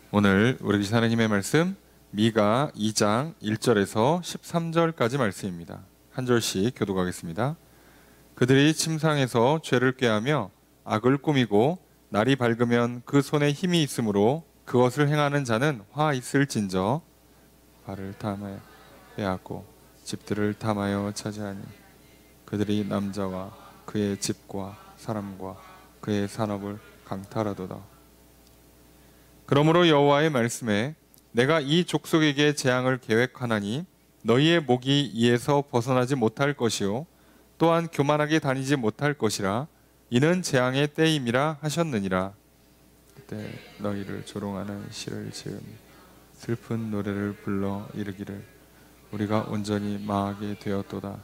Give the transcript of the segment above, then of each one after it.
오늘 우리 계신 하나님의 말씀 미가 2장 1절에서 13절까지 말씀입니다. 한 절씩 교독하겠습니다. 그들이 침상에서 죄를 꾀하며 악을 꾸미고 날이 밝으면 그 손에 힘이 있으므로 그것을 행하는 자는 화 있을진저. 발을 탐하여 빼앗고 집들을 탐하여 차지하니 그들이 남자와 그의 집과 사람과 그의 산업을 강탈하도다. 그러므로 여호와의 말씀에 내가 이 족속에게 재앙을 계획하나니 너희의 목이 이에서 벗어나지 못할 것이요 또한 교만하게 다니지 못할 것이라. 이는 재앙의 때임이라 하셨느니라. 그때 너희를 조롱하는 시를 지으며 슬픈 노래를 불러 이르기를 우리가 온전히 망하게 되었도다.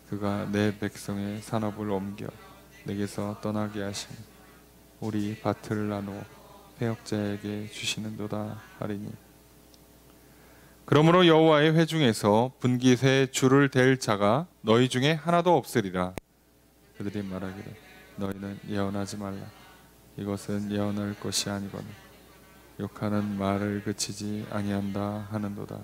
그가 내 백성의 산업을 옮겨 내게서 떠나게 하시니 우리 밭을 나누어 패역자에게 주시는도다 하리니. 그러므로 여호와의 회중에서 분깃에 줄을 댈 자가 너희 중에 하나도 없으리라. 그들이 말하기를 너희는 예언하지 말라. 이것은 예언할 것이 아니거늘 욕하는 말을 그치지 아니한다 하는도다.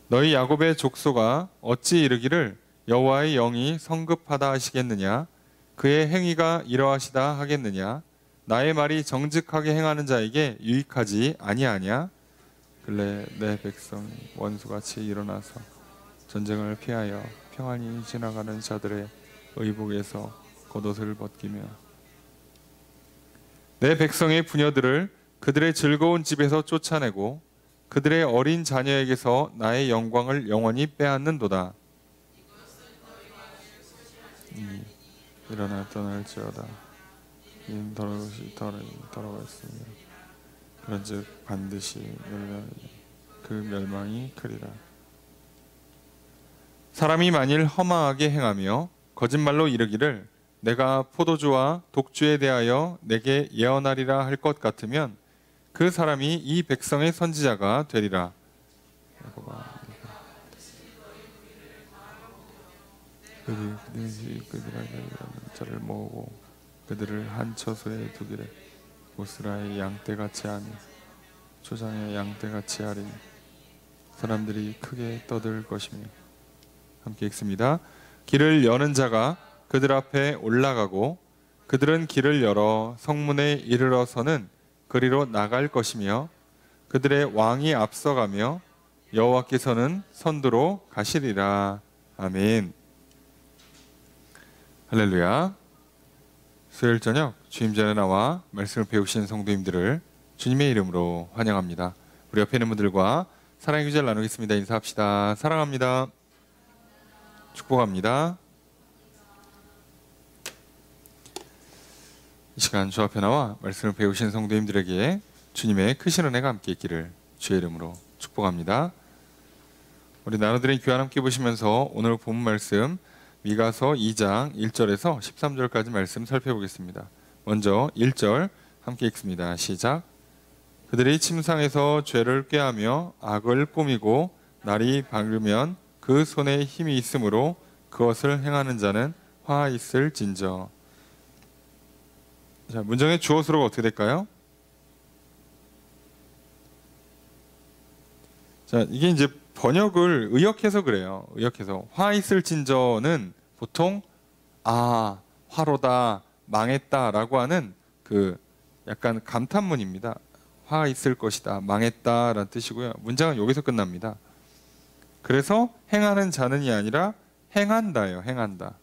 너희 야곱의 족속아 어찌 이르기를 여호와의 영이 성급하다 하시겠느냐. 그의 행위가 이러하시다 하겠느냐. 나의 말이 정직하게 행하는 자에게 유익하지 아니하냐. 근래 내 백성이 원수같이 일어나서 전쟁을 피하여 평안히 지나가는 자들의 의복에서 겉옷을 벗기며 내 백성의 부녀들을 그들의 즐거운 집에서 쫓아내고 그들의 어린 자녀에게서 나의 영광을 영원히 빼앗는도다. 일어나 떠날지어다. 이는 더러웠으며 그런즉 반드시 그 멸망이 크리라. 사람이 만일 허망하게 행하며 거짓말로 이르기를 내가 포도주와 독주에 대하여 내게 예언하리라 할 것 같으면 그 사람이 이 백성의 선지자가 되리라. 그들이 자를 모으고 그들을 한 처소에 두기를 보스라의 양떼같이 하며 초장의 양떼같이 하리니 사람들이 크게 떠들 것이며. 함께 읽습니다. 길을 여는 자가 그들 앞에 올라가고 그들은 길을 열어 성문에 이르러서는 그리로 나갈 것이며 그들의 왕이 앞서가며 여호와께서는 선두로 가시리라. 아멘. 할렐루야. 수요일 저녁 주임 전에 나와 말씀을 배우신 성도님들을 주님의 이름으로 환영합니다. 우리 옆에 있는 분들과 사랑의 교제를 나누겠습니다. 인사합시다. 사랑합니다. 축복합니다. 이 시간 주 앞에 나와 말씀을 배우신 성도님들에게 주님의 크신 은혜가 함께 있기를 주의 이름으로 축복합니다. 우리 나눠드린 교환 함께 보시면서 오늘 본 말씀 미가서 2장 1절에서 13절까지 말씀 살펴보겠습니다. 먼저 1절 함께 읽습니다. 시작. 그들이 침상에서 죄를 꾀하며 악을 꾸미고 날이 밝으면 그 손에 힘이 있으므로 그것을 행하는 자는 화 있을진저. 자, 문장의 주어 수로가 어떻게 될까요? 자, 이게 이제 번역을 의역해서 그래요. 의역해서 화 있을진저는 보통 화로다, 망했다라고 하는 그 약간 감탄문입니다. 화 있을 것이다, 망했다라는 뜻이고요. 문장은 여기서 끝납니다. 그래서 행하는 자는이 아니라 행한다예요. 행한다.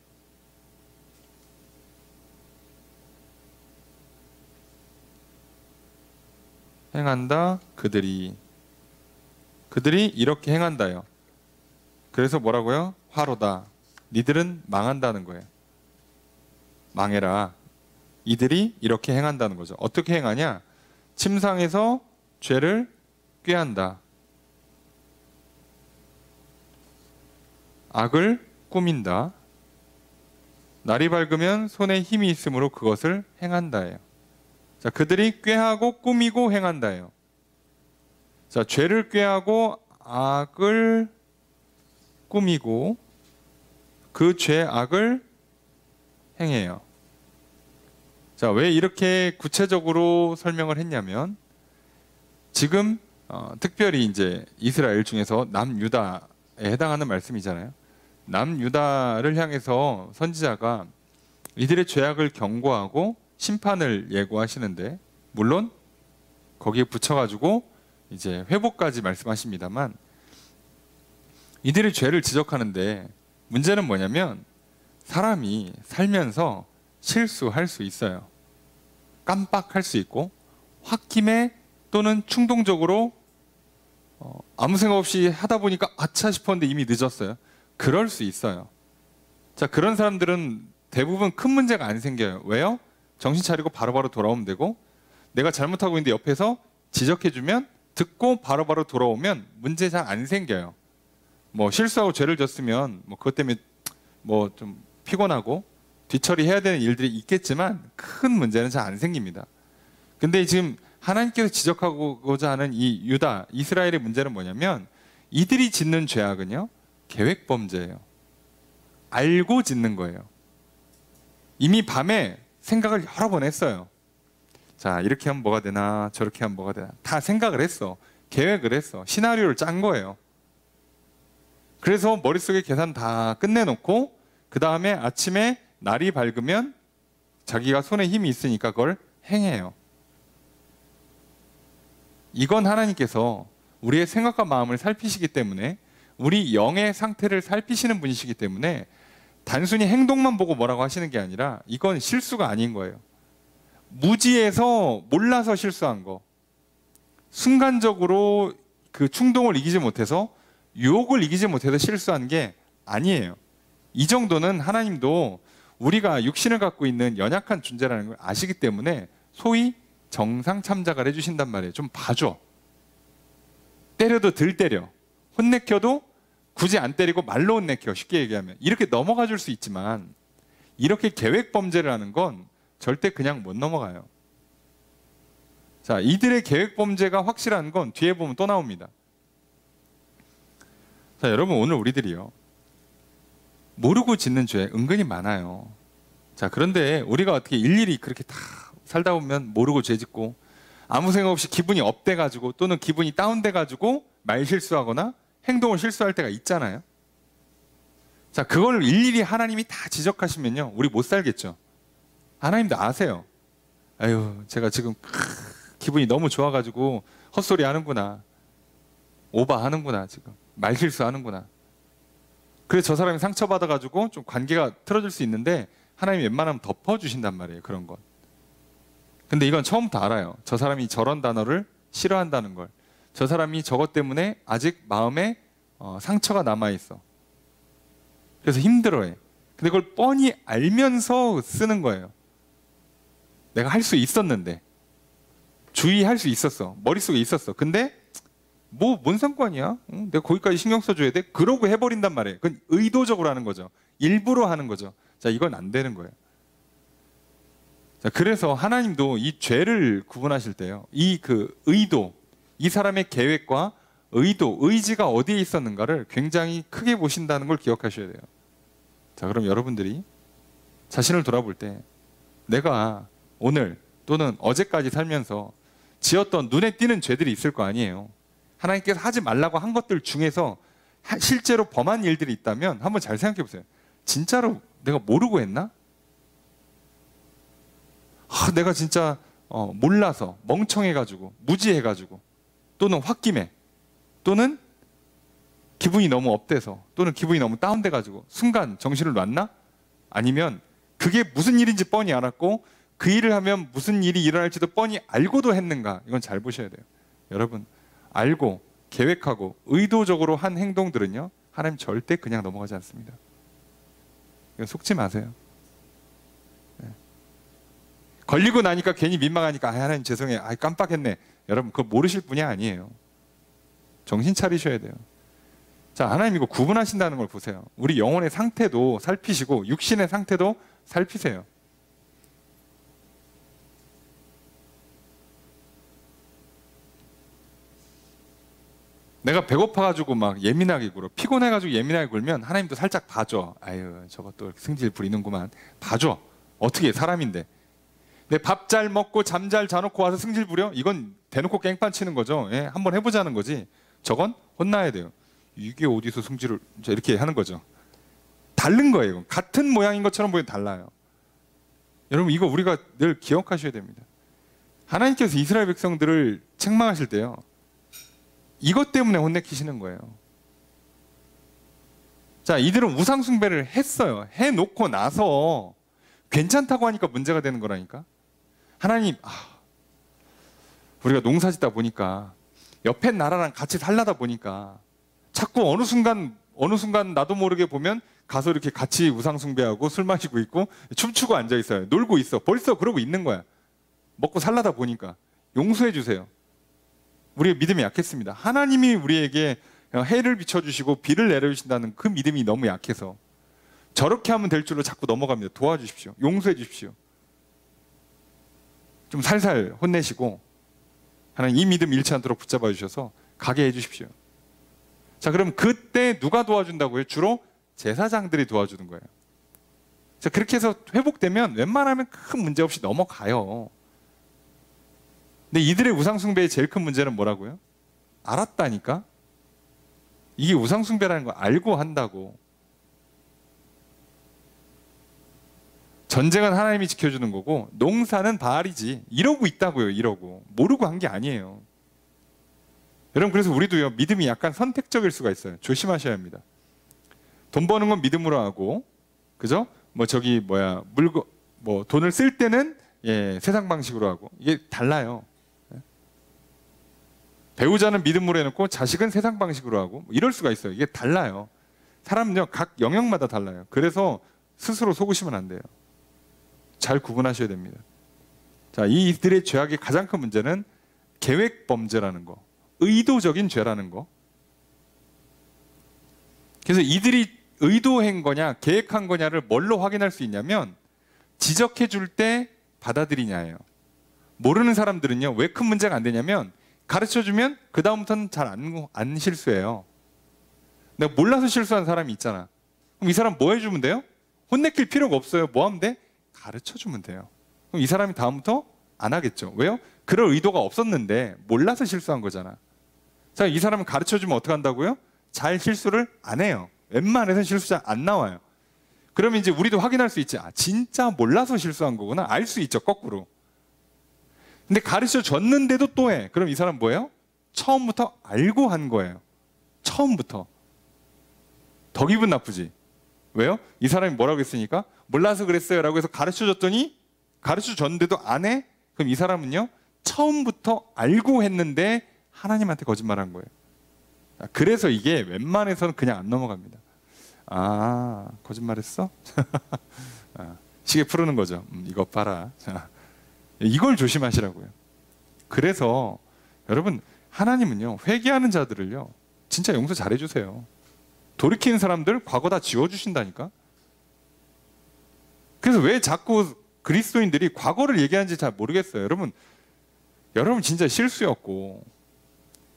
행한다. 그들이 이렇게 행한다요. 그래서 뭐라고요? 화로다. 니들은 망한다는 거예요. 망해라. 이들이 이렇게 행한다는 거죠. 어떻게 행하냐? 침상에서 죄를 꾀한다. 악을 꾸민다. 날이 밝으면 손에 힘이 있으므로 그것을 행한다예요. 자, 그들이 꾀하고 꾸미고 행한다예요. 자, 죄를 꾀하고 악을 꾸미고 그 죄 악을 행해요. 자, 왜 이렇게 구체적으로 설명을 했냐면 지금 특별히 이제 이스라엘 중에서 남유다에 해당하는 말씀이잖아요. 남유다를 향해서 선지자가 이들의 죄악을 경고하고 심판을 예고하시는데, 물론 거기에 붙여가지고 이제 회복까지 말씀하십니다만, 이들의 죄를 지적하는데 문제는 뭐냐면, 사람이 살면서 실수할 수 있어요. 깜빡할 수 있고, 홧김에 또는 충동적으로 아무 생각 없이 하다 보니까 아차 싶었는데 이미 늦었어요. 그럴 수 있어요. 자, 그런 사람들은 대부분 큰 문제가 안 생겨요. 왜요? 정신 차리고 바로바로 돌아오면 되고, 내가 잘못하고 있는데 옆에서 지적해주면, 듣고 바로바로 돌아오면 문제 잘 안 생겨요. 뭐 실수하고 죄를 졌으면 뭐 그것 때문에 뭐 좀 피곤하고 뒤처리해야 되는 일들이 있겠지만 큰 문제는 잘 안 생깁니다. 근데 지금 하나님께서 지적하고자 하는 이 유다, 이스라엘의 문제는 뭐냐면, 이들이 짓는 죄악은요, 계획 범죄예요. 알고 짓는 거예요. 이미 밤에 생각을 여러 번 했어요. 자, 이렇게 하면 뭐가 되나, 저렇게 하면 뭐가 되나, 다 생각을 했어. 계획을 했어. 시나리오를 짠 거예요. 그래서 머릿속에 계산 다 끝내놓고 그 다음에 아침에 날이 밝으면 자기가 손에 힘이 있으니까 그걸 행해요. 이건 하나님께서 우리의 생각과 마음을 살피시기 때문에, 우리 영의 상태를 살피시는 분이시기 때문에 단순히 행동만 보고 뭐라고 하시는 게 아니라 이건 실수가 아닌 거예요. 무지해서 몰라서 실수한 거, 순간적으로 그 충동을 이기지 못해서, 유혹을 이기지 못해서 실수한 게 아니에요. 이 정도는 하나님도 우리가 육신을 갖고 있는 연약한 존재라는 걸 아시기 때문에 소위 정상 참작을 해주신단 말이에요. 좀 봐줘. 때려도 덜 때려. 혼내켜도 굳이 안 때리고 말로 혼내켜. 쉽게 얘기하면 이렇게 넘어가 줄 수 있지만, 이렇게 계획 범죄를 하는 건 절대 그냥 못 넘어가요. 자, 이들의 계획 범죄가 확실한 건 뒤에 보면 또 나옵니다. 자, 여러분, 오늘 우리들이요, 모르고 짓는 죄 은근히 많아요. 자, 그런데 우리가 어떻게 일일이 그렇게 다 살다 보면 모르고 죄 짓고, 아무 생각 없이 기분이 업돼가지고 또는 기분이 다운돼가지고 말 실수하거나 행동을 실수할 때가 있잖아요. 자, 그걸 일일이 하나님이 다 지적하시면요, 우리 못 살겠죠. 하나님도 아세요. 아유, 제가 지금 기분이 너무 좋아가지고 헛소리 하는구나, 오버하는구나, 지금 말 실수하는구나. 그래서 저 사람이 상처받아가지고 좀 관계가 틀어질 수 있는데 하나님이 웬만하면 덮어주신단 말이에요, 그런 건. 근데 이건 처음부터 알아요. 저 사람이 저런 단어를 싫어한다는 걸. 저 사람이 저것 때문에 아직 마음에 상처가 남아있어. 그래서 힘들어해. 근데 그걸 뻔히 알면서 쓰는 거예요. 내가 할 수 있었는데, 주의할 수 있었어, 머릿속에 있었어. 근데 뭐 뭔 상관이야? 응? 내가 거기까지 신경 써줘야 돼? 그러고 해버린단 말이에요. 그건 의도적으로 하는 거죠. 일부러 하는 거죠. 자, 이건 안 되는 거예요. 자, 그래서 하나님도 이 죄를 구분하실 때요, 이 그 의도, 이 사람의 계획과 의도, 의지가 어디에 있었는가를 굉장히 크게 보신다는 걸 기억하셔야 돼요. 자, 그럼 여러분들이 자신을 돌아볼 때, 내가 오늘 또는 어제까지 살면서 지었던 눈에 띄는 죄들이 있을 거 아니에요. 하나님께서 하지 말라고 한 것들 중에서 실제로 범한 일들이 있다면 한번 잘 생각해 보세요. 진짜로 내가 모르고 했나? 내가 진짜 몰라서, 멍청해가지고, 무지해가지고, 또는 홧김에, 또는 기분이 너무 업돼서, 또는 기분이 너무 다운돼가지고 순간 정신을 놨나? 아니면 그게 무슨 일인지 뻔히 알았고 그 일을 하면 무슨 일이 일어날지도 뻔히 알고도 했는가? 이건 잘 보셔야 돼요. 여러분, 알고 계획하고 의도적으로 한 행동들은요, 하나님 절대 그냥 넘어가지 않습니다. 이건 속지 마세요. 네. 걸리고 나니까 괜히 민망하니까 하나님 죄송해요, 깜빡했네. 여러분, 그거 모르실 분이 아니에요. 정신 차리셔야 돼요. 자, 하나님 이거 구분하신다는 걸 보세요. 우리 영혼의 상태도 살피시고 육신의 상태도 살피세요. 내가 배고파가지고 막 예민하게 굴어, 피곤해가지고 예민하게 굴면 하나님도 살짝 봐줘. 아유, 저것도 승질 부리는구만. 봐줘. 어떻게 해, 사람인데. 내 밥 잘 먹고 잠 잘 자놓고 와서 승질 부려? 이건 대놓고 깽판 치는 거죠. 예? 한번 해보자는 거지. 저건 혼나야 돼요. 이게 어디서 승질을 이렇게 하는 거죠. 다른 거예요. 같은 모양인 것처럼 보이면 달라요. 여러분 이거 우리가 늘 기억하셔야 됩니다. 하나님께서 이스라엘 백성들을 책망하실 때요. 이것 때문에 혼내키시는 거예요. 자, 이들은 우상 숭배를 했어요. 해놓고 나서 괜찮다고 하니까 문제가 되는 거라니까. 하나님, 우리가 농사 짓다 보니까 옆에 나라랑 같이 살려다 보니까 자꾸 어느 순간 나도 모르게 보면 가서 이렇게 같이 우상 숭배하고 술 마시고 있고 춤추고 앉아 있어요. 놀고 있어. 벌써 그러고 있는 거야. 먹고 살려다 보니까 용서해 주세요. 우리의 믿음이 약했습니다. 하나님이 우리에게 해를 비춰주시고 비를 내려주신다는 그 믿음이 너무 약해서 저렇게 하면 될 줄로 자꾸 넘어갑니다. 도와주십시오. 용서해 주십시오. 좀 살살 혼내시고 하나님 이 믿음 잃지 않도록 붙잡아 주셔서 가게 해 주십시오. 자, 그럼 그때 누가 도와준다고요? 주로 제사장들이 도와주는 거예요. 자, 그렇게 해서 회복되면 웬만하면 큰 문제 없이 넘어가요. 근데 이들의 우상숭배의 제일 큰 문제는 뭐라고요? 알았다니까? 이게 우상숭배라는 걸 알고 한다고. 전쟁은 하나님이 지켜주는 거고 농사는 바알이지. 이러고 있다고요. 이러고. 모르고 한 게 아니에요. 여러분 그래서 우리도요. 믿음이 약간 선택적일 수가 있어요. 조심하셔야 합니다. 돈 버는 건 믿음으로 하고 그죠? 돈을 쓸 때는 세상 방식으로 하고 이게 달라요. 배우자는 믿음으로 해놓고 자식은 세상 방식으로 하고 이럴 수가 있어요. 이게 달라요. 사람은요 각 영역마다 달라요. 그래서 스스로 속으시면 안 돼요. 잘 구분하셔야 됩니다. 자, 이들의 죄악의 가장 큰 문제는 계획 범죄라는 거, 의도적인 죄라는 거. 그래서 이들이 의도한 거냐 계획한 거냐를 뭘로 확인할 수 있냐면 지적해 줄 때 받아들이냐예요. 모르는 사람들은요 왜 큰 문제가 안 되냐면 가르쳐주면 그 다음부터는 잘 안 실수해요. 내가 몰라서 실수한 사람이 있잖아. 그럼 이 사람 뭐 해주면 돼요? 혼내킬 필요가 없어요. 뭐 하면 돼? 가르쳐주면 돼요. 그럼 이 사람이 다음부터 안 하겠죠. 왜요? 그럴 의도가 없었는데 몰라서 실수한 거잖아. 자, 이 사람은 가르쳐주면 어떻게 한다고요? 잘 실수를 안 해요. 웬만해서는 실수 잘 안 나와요. 그러면 이제 우리도 확인할 수 있지. 진짜 몰라서 실수한 거구나. 알 수 있죠. 거꾸로. 근데 가르쳐 줬는데도 또 해. 그럼 이 사람 뭐예요? 처음부터 알고 한 거예요. 처음부터. 더 기분 나쁘지. 왜요? 이 사람이 뭐라고 했으니까 몰라서 그랬어요 라고 해서 가르쳐 줬더니 가르쳐 줬는데도 안 해? 그럼 이 사람은요 처음부터 알고 했는데 하나님한테 거짓말한 거예요. 그래서 이게 웬만해서는 그냥 안 넘어갑니다. 거짓말했어? 시계 푸르는 거죠. 이거 봐라. 이걸 조심하시라고요. 그래서 여러분 하나님은요 회개하는 자들을요 진짜 용서 잘해주세요. 돌이키는 사람들 과거 다 지워주신다니까. 그래서 왜 자꾸 그리스도인들이 과거를 얘기하는지 잘 모르겠어요. 여러분 진짜 실수였고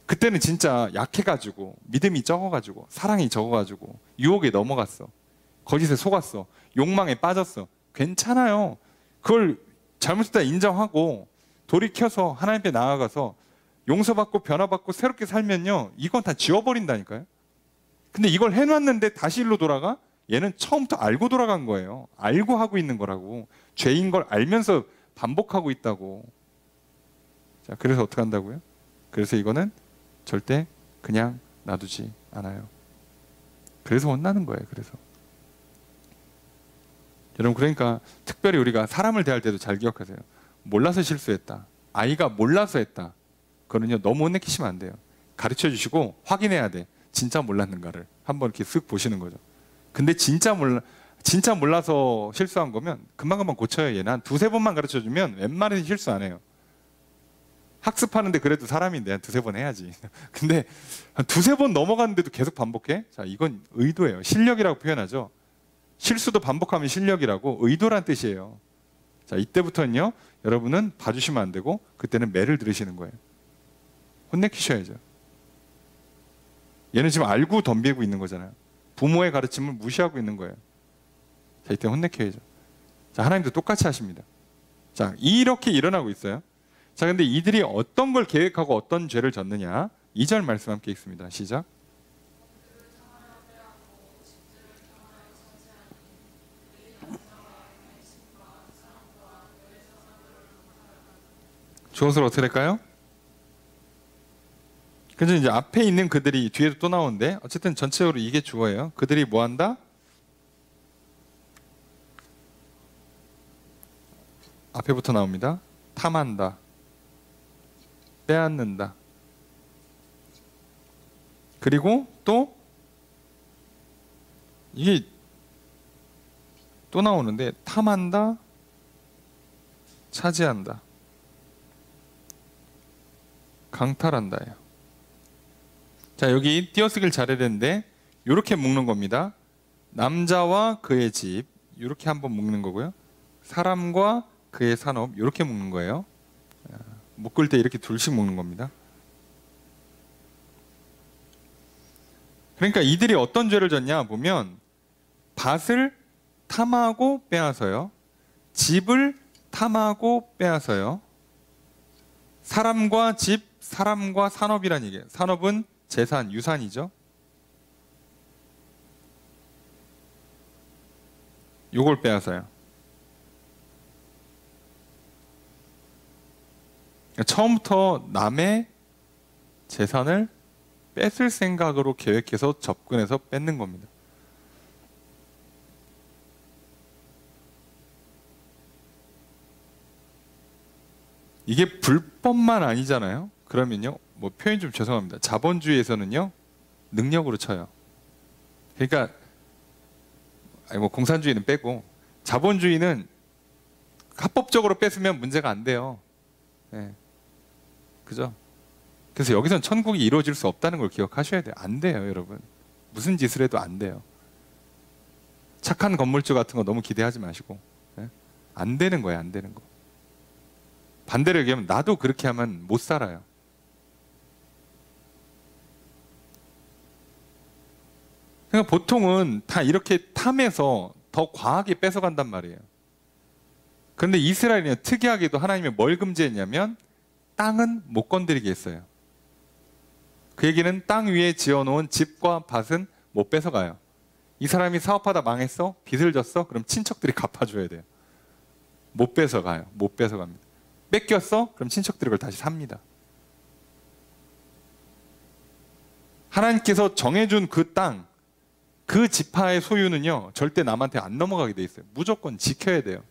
그때는 진짜 약해가지고 믿음이 적어가지고 사랑이 적어가지고 유혹에 넘어갔어. 거짓에 속았어. 욕망에 빠졌어. 괜찮아요. 그걸 잘못했다 인정하고 돌이켜서 하나님 앞에 나아가서 용서받고 변화받고 새롭게 살면요 이건 다 지워버린다니까요. 근데 이걸 해놨는데 다시 일로 돌아가? 얘는 처음부터 알고 돌아간 거예요. 알고 하고 있는 거라고. 죄인 걸 알면서 반복하고 있다고. 자, 그래서 어떻게 한다고요? 그래서 이거는 절대 그냥 놔두지 않아요. 그래서 혼나는 거예요. 그래서 여러분 그러니까 특별히 우리가 사람을 대할 때도 잘 기억하세요. 몰라서 실수했다. 아이가 몰라서 했다. 그거는요 너무 혼내키시면 안 돼요. 가르쳐 주시고 확인해야 돼. 진짜 몰랐는가를 한번 이렇게 쓱 보시는 거죠. 근데 진짜 몰라서 실수한 거면 금방금방 고쳐요. 얘는 한 두세 번만 가르쳐 주면 웬만해서 실수 안 해요. 학습하는데 그래도 사람인데 한 두세 번 해야지. 근데 한 두세 번 넘어갔는데도 계속 반복해? 자, 이건 의도예요. 실력이라고 표현하죠. 실수도 반복하면 실력이라고 의도란 뜻이에요. 자, 이때부터는요 여러분은 봐주시면 안 되고 그때는 매를 들으시는 거예요. 혼내키셔야죠. 얘는 지금 알고 덤비고 있는 거잖아요. 부모의 가르침을 무시하고 있는 거예요. 자, 이때 혼내켜야죠. 자, 하나님도 똑같이 하십니다. 자, 이렇게 일어나고 있어요. 자, 근데 이들이 어떤 걸 계획하고 어떤 죄를 졌느냐? 2절 말씀 함께 읽습니다. 시작. 주어서 어떻게 될까요? 그래서 이제 앞에 있는 그들이 뒤에도 또 나오는데 어쨌든 전체적으로 이게 주어예요. 그들이 뭐 한다? 앞에부터 나옵니다. 탐한다. 빼앗는다. 그리고 또 이게 또 나오는데 탐한다. 차지한다. 강탈한다예요. 자, 여기 띄어쓰기를 잘해야 되는데 이렇게 묶는 겁니다. 남자와 그의 집 이렇게 한번 묶는 거고요. 사람과 그의 산업 이렇게 묶는 거예요. 묶을 때 이렇게 둘씩 묶는 겁니다. 그러니까 이들이 어떤 죄를 졌냐 보면 밭을 탐하고 빼앗아요. 집을 탐하고 빼앗아요. 사람과 집, 사람과 산업이란 얘기예요. 산업은 재산, 유산이죠. 요걸 빼앗아요. 처음부터 남의 재산을 뺏을 생각으로 계획해서 접근해서 뺏는 겁니다. 이게 불법만 아니잖아요. 그러면요, 뭐 표현 좀 죄송합니다. 자본주의에서는요, 능력으로 쳐요. 그러니까 뭐 공산주의는 빼고 자본주의는 합법적으로 뺏으면 문제가 안 돼요. 네. 그죠? 그래서 여기선 천국이 이루어질 수 없다는 걸 기억하셔야 돼요. 안 돼요, 여러분. 무슨 짓을 해도 안 돼요. 착한 건물주 같은 거 너무 기대하지 마시고. 네? 안 되는 거예요, 안 되는 거. 반대로 얘기하면 나도 그렇게 하면 못 살아요. 그러니까 보통은 다 이렇게 탐해서 더 과하게 뺏어간단 말이에요. 그런데 이스라엘은 특이하게도 하나님이 뭘 금지했냐면 땅은 못 건드리게 했어요. 그 얘기는 땅 위에 지어놓은 집과 밭은 못 뺏어가요. 이 사람이 사업하다 망했어? 빚을 졌어? 그럼 친척들이 갚아줘야 돼요. 못 뺏어가요. 못 뺏어갑니다. 뺏겼어? 그럼 친척들이 그걸 다시 삽니다. 하나님께서 정해준 그 땅, 그 지파의 소유는요, 절대 남한테 안 넘어가게 돼 있어요. 무조건 지켜야 돼요.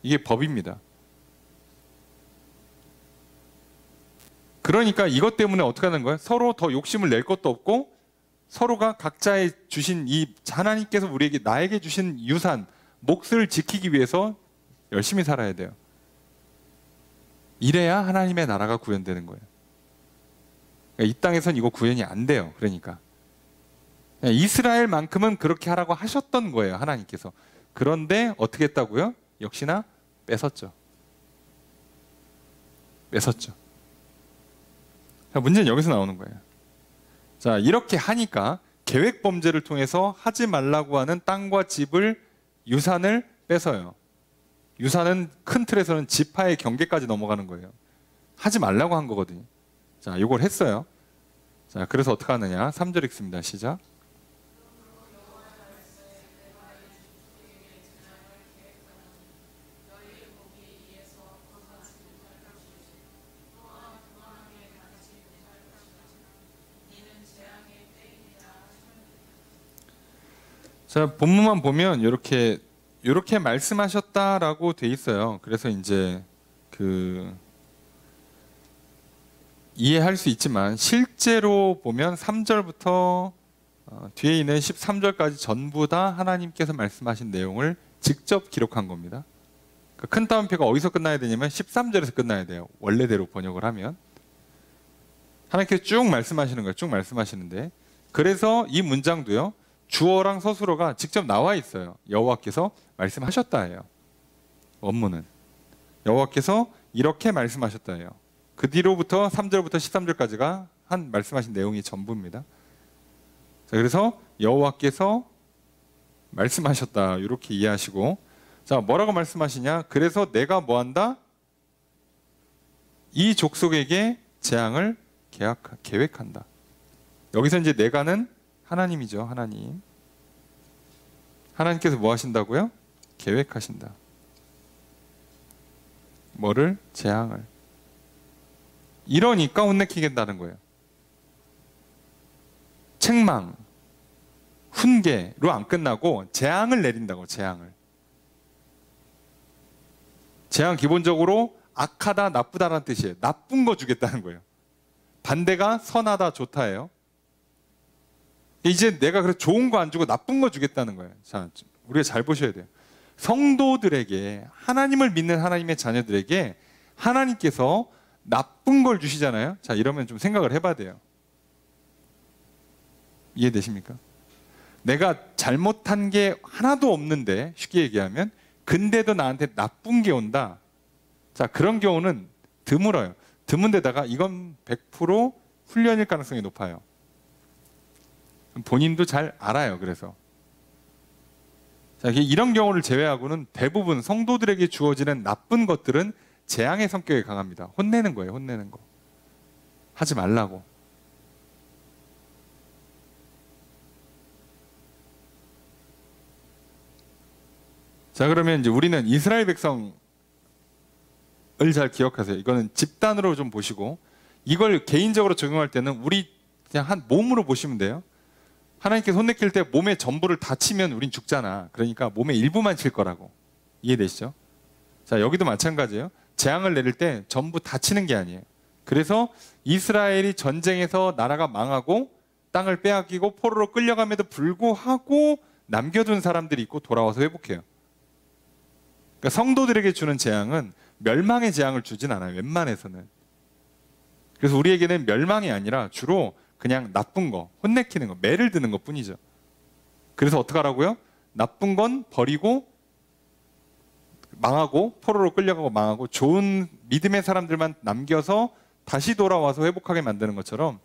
이게 법입니다. 그러니까 이것 때문에 어떻게 하는 거예요? 서로 더 욕심을 낼 것도 없고 서로가 각자의 주신 이 하나님께서 우리에게 나에게 주신 유산, 몫을 지키기 위해서 열심히 살아야 돼요. 이래야 하나님의 나라가 구현되는 거예요. 그러니까 이 땅에선 이거 구현이 안 돼요. 그러니까 이스라엘만큼은 그렇게 하라고 하셨던 거예요, 하나님께서. 그런데 어떻게 했다고요? 역시나 뺏었죠. 뺏었죠. 자, 문제는 여기서 나오는 거예요. 자, 이렇게 하니까 계획 범죄를 통해서 하지 말라고 하는 땅과 집을, 유산을 뺏어요. 유산은 큰 틀에서는 지파의 경계까지 넘어가는 거예요. 하지 말라고 한 거거든요. 자, 이걸 했어요. 자, 그래서 어떻게 하느냐? 3절 읽습니다. 시작. 자, 본문만 보면 이렇게 말씀하셨다라고 돼 있어요. 그래서 이제 이해할 수 있지만 실제로 보면 3절부터 뒤에 있는 13절까지 전부 다 하나님께서 말씀하신 내용을 직접 기록한 겁니다. 큰 따옴표가 어디서 끝나야 되냐면 13절에서 끝나야 돼요. 원래대로 번역을 하면. 하나님께서 쭉 말씀하시는 거예요. 쭉 말씀하시는데, 그래서 이 문장도요, 주어랑 서술어가 직접 나와 있어요. 여호와께서 말씀하셨다예요. 원문은 여호와께서 이렇게 말씀하셨다예요. 그 뒤로부터 3절부터 13절까지가 한 말씀하신 내용이 전부입니다. 자, 그래서 여호와께서 말씀하셨다, 이렇게 이해하시고, 자, 뭐라고 말씀하시냐? 그래서 내가 뭐한다? 이 족속에게 재앙을 계획한다. 여기서 이제 내가는 하나님이죠. 하나님. 하나님께서 뭐 하신다고요? 계획하신다. 뭐를? 재앙을. 이러니까 혼내키겠다는 거예요. 책망, 훈계로 안 끝나고 재앙을 내린다고. 재앙을. 재앙 기본적으로 악하다, 나쁘다라는 뜻이에요. 나쁜 거 주겠다는 거예요. 반대가 선하다, 좋다예요. 이제 내가 그래서 좋은 거 안 주고 나쁜 거 주겠다는 거예요. 자, 우리가 잘 보셔야 돼요. 성도들에게, 하나님을 믿는 하나님의 자녀들에게 하나님께서 나쁜 걸 주시잖아요. 자, 이러면 좀 생각을 해봐야 돼요. 이해되십니까? 내가 잘못한 게 하나도 없는데, 쉽게 얘기하면, 근데도 나한테 나쁜 게 온다. 자, 그런 경우는 드물어요. 드문데다가 이건 100% 훈련일 가능성이 높아요. 본인도 잘 알아요. 그래서 자, 이런 경우를 제외하고는 대부분 성도들에게 주어지는 나쁜 것들은 재앙의 성격이 강합니다. 혼내는 거예요. 혼내는 거. 하지 말라고. 자, 그러면 이제 우리는 이스라엘 백성을 잘 기억하세요. 이거는 집단으로 좀 보시고, 이걸 개인적으로 적용할 때는 우리 그냥 한 몸으로 보시면 돼요. 하나님께서 혼내킬 때 몸의 전부를 다 치면 우린 죽잖아. 그러니까 몸의 일부만 칠 거라고. 이해되시죠? 자, 여기도 마찬가지예요. 재앙을 내릴 때 전부 다 치는 게 아니에요. 그래서 이스라엘이 전쟁에서 나라가 망하고 땅을 빼앗기고 포로로 끌려감에도 불구하고 남겨둔 사람들이 있고 돌아와서 회복해요. 그러니까 성도들에게 주는 재앙은 멸망의 재앙을 주진 않아요. 웬만해서는. 그래서 우리에게는 멸망이 아니라 주로 그냥 나쁜 거, 혼내키는 거, 매를 드는 것 뿐이죠. 그래서 어떡하라고요? 나쁜 건 버리고 망하고 포로로 끌려가고 망하고 좋은 믿음의 사람들만 남겨서 다시 돌아와서 회복하게 만드는 것처럼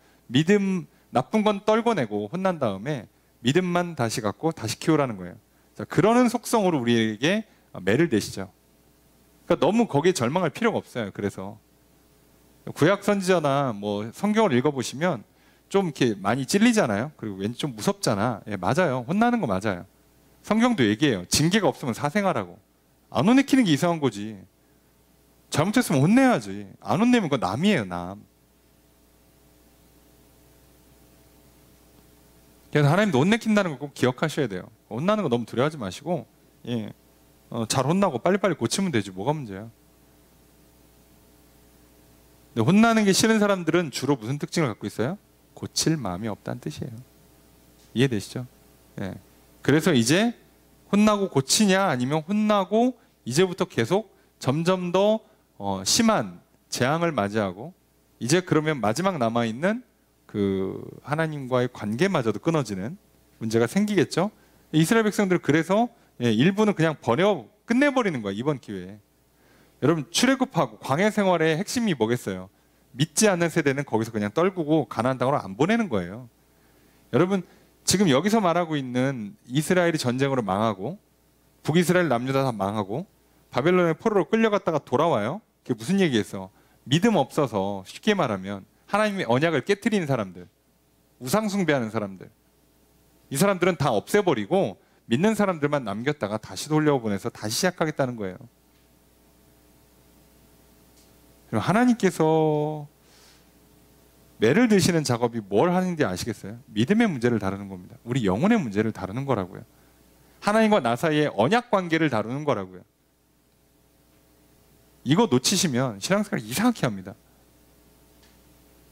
나쁜 건 떨궈내고 혼난 다음에 믿음만 다시 갖고 다시 키우라는 거예요. 자, 그러는 속성으로 우리에게 매를 대시죠. 그러니까 너무 거기에 절망할 필요가 없어요. 그래서 구약 선지자나 뭐 성경을 읽어보시면 좀 이렇게 많이 찔리잖아요. 그리고 왠지 좀 무섭잖아. 예, 맞아요. 혼나는 거 맞아요. 성경도 얘기해요. 징계가 없으면 사생하라고. 안 혼내키는 게 이상한 거지. 잘못했으면 혼내야지. 안 혼내면 그건 남이에요, 남. 그래서 하나님도 혼내킨다는 거 꼭 기억하셔야 돼요. 혼나는 거 너무 두려워하지 마시고, 예, 잘 혼나고 빨리빨리 고치면 되지. 뭐가 문제야? 근데 혼나는 게 싫은 사람들은 주로 무슨 특징을 갖고 있어요? 고칠 마음이 없다는 뜻이에요. 이해되시죠? 예. 그래서 이제 혼나고 고치냐, 아니면 혼나고 이제부터 계속 점점 더 심한 재앙을 맞이하고, 이제 그러면 마지막 남아있는 그 하나님과의 관계마저도 끊어지는 문제가 생기겠죠? 이스라엘 백성들은 그래서 일부는 그냥 끝내버리는 거야, 이번 기회에. 여러분, 출애굽하고 광야 생활의 핵심이 뭐겠어요? 믿지 않는 세대는 거기서 그냥 떨구고 가나안 땅으로 안 보내는 거예요. 여러분, 지금 여기서 말하고 있는 이스라엘이 전쟁으로 망하고 북이스라엘 남유다 다 망하고 바벨론의 포로로 끌려갔다가 돌아와요. 그게 무슨 얘기겠어? 믿음 없어서, 쉽게 말하면 하나님의 언약을 깨트리는 사람들, 우상 숭배하는 사람들, 이 사람들은 다 없애버리고 믿는 사람들만 남겼다가 다시 돌려보내서 다시 시작하겠다는 거예요. 하나님께서 매를 드시는 작업이 뭘 하는지 아시겠어요? 믿음의 문제를 다루는 겁니다. 우리 영혼의 문제를 다루는 거라고요. 하나님과 나 사이의 언약 관계를 다루는 거라고요. 이거 놓치시면 신앙생활 이상하게 합니다.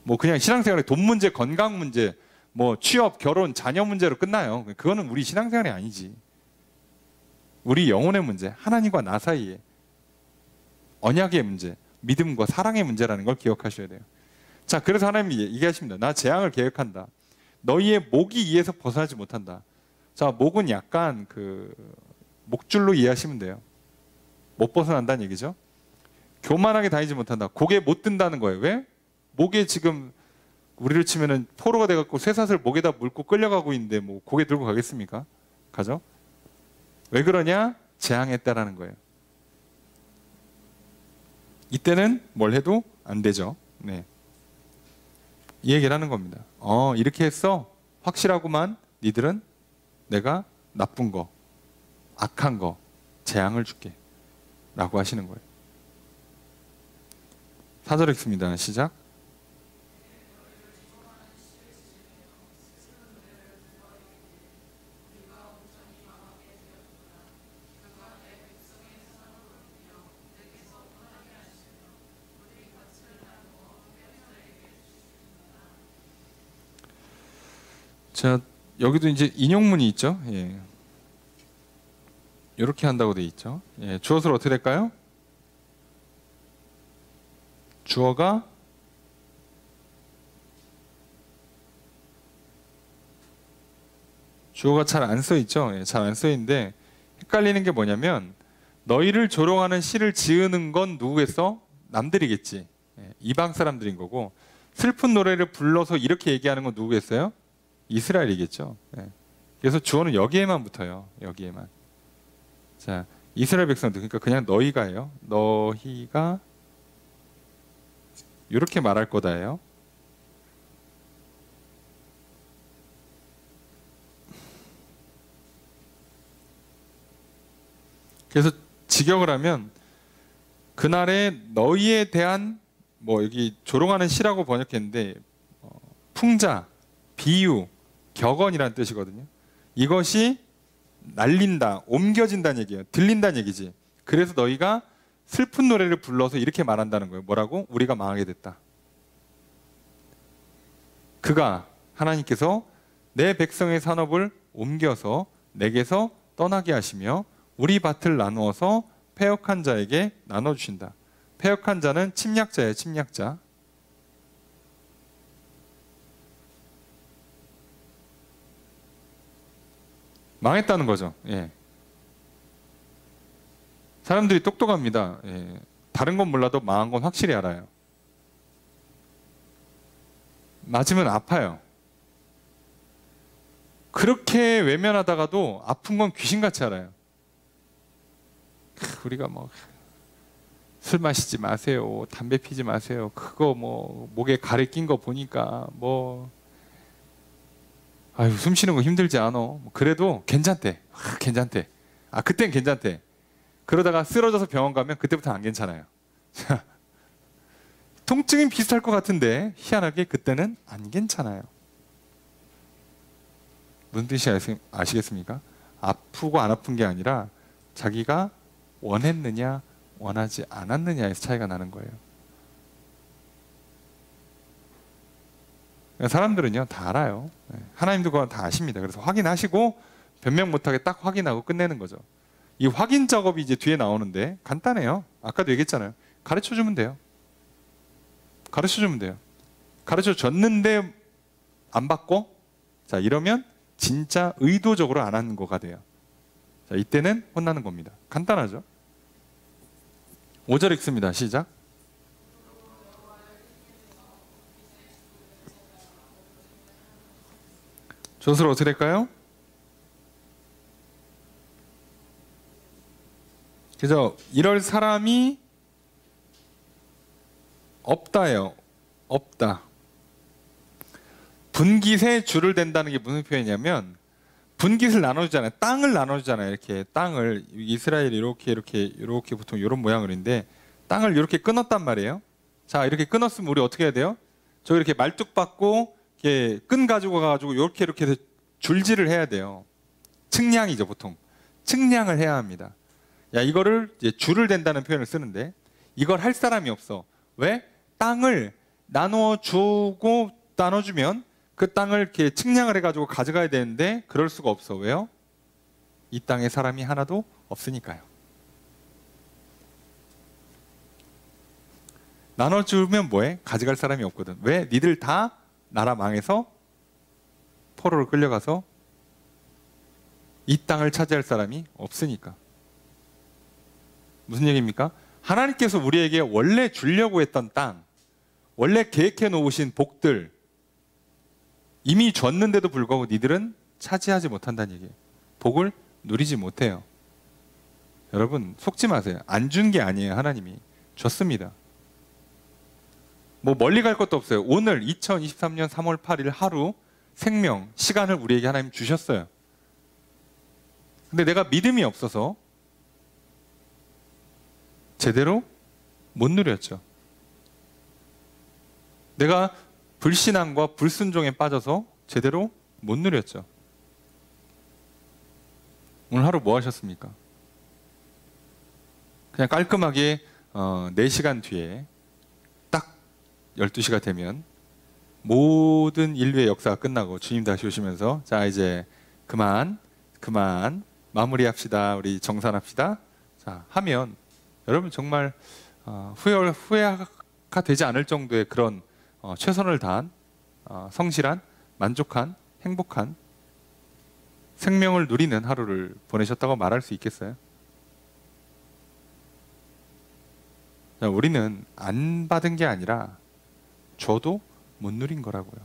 뭐 그냥 신앙생활의 돈 문제, 건강 문제, 뭐 취업, 결혼, 자녀 문제로 끝나요. 그거는 우리 신앙생활이 아니지. 우리 영혼의 문제, 하나님과 나 사이의 언약의 문제, 믿음과 사랑의 문제라는 걸 기억하셔야 돼요. 자, 그래서 하나님이 얘기하십니다. 나 재앙을 계획한다. 너희의 목이 이에서 벗어나지 못한다. 자, 목은 약간 그 목줄로 이해하시면 돼요. 못 벗어난다는 얘기죠. 교만하게 다니지 못한다. 고개 못 든다는 거예요. 왜? 목에 지금 우리를 치면은 포로가 돼갖고 쇠사슬 목에다 물고 끌려가고 있는데 뭐 고개 들고 가겠습니까? 가죠? 왜 그러냐? 재앙했다라는 거예요. 이때는 뭘 해도 안 되죠. 네. 이 얘기를 하는 겁니다. 이렇게 했어? 확실하구만. 니들은 내가 나쁜 거, 악한 거, 재앙을 줄게. 라고 하시는 거예요. 4절 읽습니다. 시작. 자, 여기도 이제 인용문이 있죠. 예. 이렇게 한다고 돼 있죠. 예. 주어를 어떻게 될까요? 주어가 잘 안 써 있죠. 예. 잘 안 써 있는데 헷갈리는 게 뭐냐면 너희를 조롱하는 시를 지으는 건 누구겠어? 남들이겠지. 예. 이방 사람들인 거고 슬픈 노래를 불러서 이렇게 얘기하는 건 누구겠어요? 이스라엘이겠죠. 예. 그래서 주어는 여기에만 붙어요. 여기에만. 자, 이스라엘 백성들, 그러니까 그냥 너희가예요. 너희가 이렇게 말할 거다예요. 그래서 직역을 하면 그날에 너희에 대한 뭐 여기 조롱하는 시라고 번역했는데 풍자, 비유, 격언이라는 뜻이거든요. 이것이 날린다, 옮겨진다는 얘기예요. 들린다는 얘기지. 그래서 너희가 슬픈 노래를 불러서 이렇게 말한다는 거예요. 뭐라고? 우리가 망하게 됐다. 그가 하나님께서 내 백성의 산업을 옮겨서 내게서 떠나게 하시며 우리 밭을 나누어서 패역한 자에게 나눠주신다. 패역한 자는 침략자예요. 침략자. 망했다는 거죠. 예. 사람들이 똑똑합니다. 예. 다른 건 몰라도 망한 건 확실히 알아요. 맞으면 아파요. 그렇게 외면하다가도 아픈 건 귀신같이 알아요. 우리가 뭐 술 마시지 마세요. 담배 피지 마세요. 그거 뭐 목에 가래 낀 거 보니까 뭐 아유 숨 쉬는 거 힘들지 않어. 그래도 괜찮대. 괜찮대. 그땐 괜찮대. 그러다가 쓰러져서 병원 가면 그때부터 안 괜찮아요. 통증은 비슷할 것 같은데 희한하게 그때는 안 괜찮아요. 무슨 뜻이 아시겠습니까? 아프고 안 아픈 게 아니라 자기가 원했느냐 원하지 않았느냐에서 차이가 나는 거예요. 사람들은요 다 알아요. 하나님도 그건 다 아십니다. 그래서 확인하시고 변명 못하게 딱 확인하고 끝내는 거죠. 이 확인 작업이 이제 뒤에 나오는데 간단해요. 아까도 얘기했잖아요. 가르쳐주면 돼요. 가르쳐주면 돼요. 가르쳐줬는데 안 받고 자 이러면 진짜 의도적으로 안 하는 거가 돼요. 자 이때는 혼나는 겁니다. 간단하죠. 5절 읽습니다. 시작. 조수로 어떻게 될까요? 그죠? 이럴 사람이 없다예요. 없다. 분깃에 줄을 댄다는 게 무슨 표현이냐면 분깃을 나눠주잖아요. 땅을 나눠주잖아요. 이렇게 땅을 이스라엘이 이렇게 보통 이런 모양으로인데 땅을 이렇게 끊었단 말이에요. 자 이렇게 끊었으면 우리 어떻게 해야 돼요? 저 이렇게 말뚝 받고 이렇게 끈 가지고 가가지고 이렇게 해서 줄질을 해야 돼요. 측량이죠 보통. 측량을 해야 합니다. 야 이거를 이제 줄을 댄다는 표현을 쓰는데 이걸 할 사람이 없어. 왜? 땅을 나눠주면 그 땅을 이렇게 측량을 해가지고 가져가야 되는데 그럴 수가 없어. 왜요? 이 땅에 사람이 하나도 없으니까요. 나눠주면 뭐해? 가져갈 사람이 없거든. 왜? 니들 다 나라 망해서 포로로 끌려가서 이 땅을 차지할 사람이 없으니까. 무슨 얘기입니까? 하나님께서 우리에게 원래 주려고 했던 땅, 원래 계획해 놓으신 복들 이미 줬는데도 불구하고 니들은 차지하지 못한다는 얘기예요. 복을 누리지 못해요. 여러분 속지 마세요. 안 준 게 아니에요. 하나님이 줬습니다. 뭐 멀리 갈 것도 없어요. 오늘 2023년 3월 8일 하루 생명, 시간을 우리에게 하나님 주셨어요. 근데 내가 믿음이 없어서 제대로 못 누렸죠. 내가 불신앙과 불순종에 빠져서 제대로 못 누렸죠. 오늘 하루 뭐 하셨습니까? 그냥 깔끔하게 4시간 뒤에 딱 12시가 되면 모든 인류의 역사가 끝나고 주님 다시 오시면서 자 이제 그만 마무리합시다. 우리 정산합시다. 자 하면 여러분 정말 후회가 되지 않을 정도의 그런 최선을 다한 성실한 만족한 행복한 생명을 누리는 하루를 보내셨다고 말할 수 있겠어요? 자, 우리는 안 받은 게 아니라 줘도 못 누린 거라고요.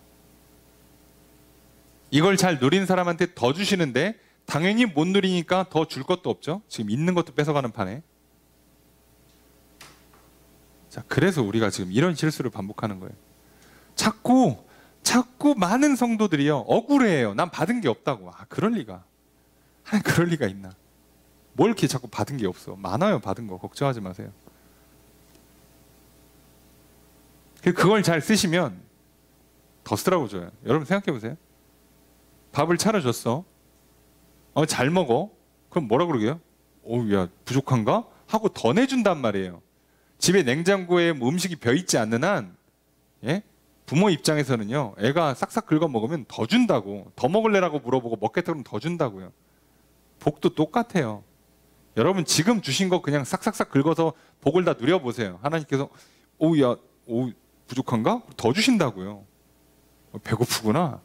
이걸 잘 누린 사람한테 더 주시는데 당연히 못 누리니까 더 줄 것도 없죠. 지금 있는 것도 뺏어가는 판에. 자, 그래서 우리가 지금 이런 실수를 반복하는 거예요. 자꾸 많은 성도들이요 억울해해요. 난 받은 게 없다고. 그럴 리가. 하나님 그럴 리가 있나? 뭘 이렇게 자꾸 받은 게 없어? 많아요, 받은 거. 걱정하지 마세요. 그걸 잘 쓰시면 더 쓰라고 줘요. 여러분 생각해 보세요. 밥을 차려줬어. 잘 먹어. 그럼 뭐라 그러게요? 야 부족한가? 하고 더 내준단 말이에요. 집에 냉장고에 음식이 벼있지 않는 한 예? 부모 입장에서는요 애가 싹싹 긁어 먹으면 더 준다고. 더 먹을래라고 물어보고 먹겠다 그러면 더 준다고요. 복도 똑같아요. 여러분 지금 주신 거 그냥 싹싹싹 긁어서 복을 다 누려보세요. 하나님께서 부족한가? 더 주신다고요. 배고프구나.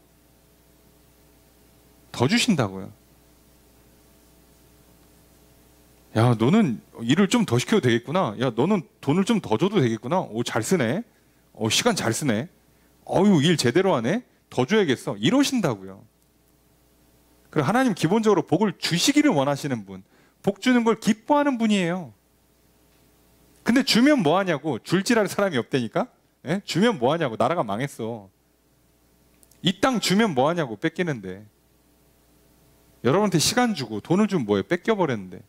더 주신다고요. 야 너는 일을 좀 더 시켜도 되겠구나. 야 너는 돈을 좀 더 줘도 되겠구나. 잘 쓰네. 시간 잘 쓰네. 일 제대로 하네. 더 줘야겠어. 이러신다고요. 그리고 하나님 기본적으로 복을 주시기를 원하시는 분, 복 주는 걸 기뻐하는 분이에요. 근데 주면 뭐 하냐고. 줄지랄 사람이 없다니까. 예? 주면 뭐 하냐고. 나라가 망했어. 이 땅 주면 뭐 하냐고. 뺏기는데. 여러분한테 시간 주고 돈을 주면 뭐예요? 뺏겨버렸는데.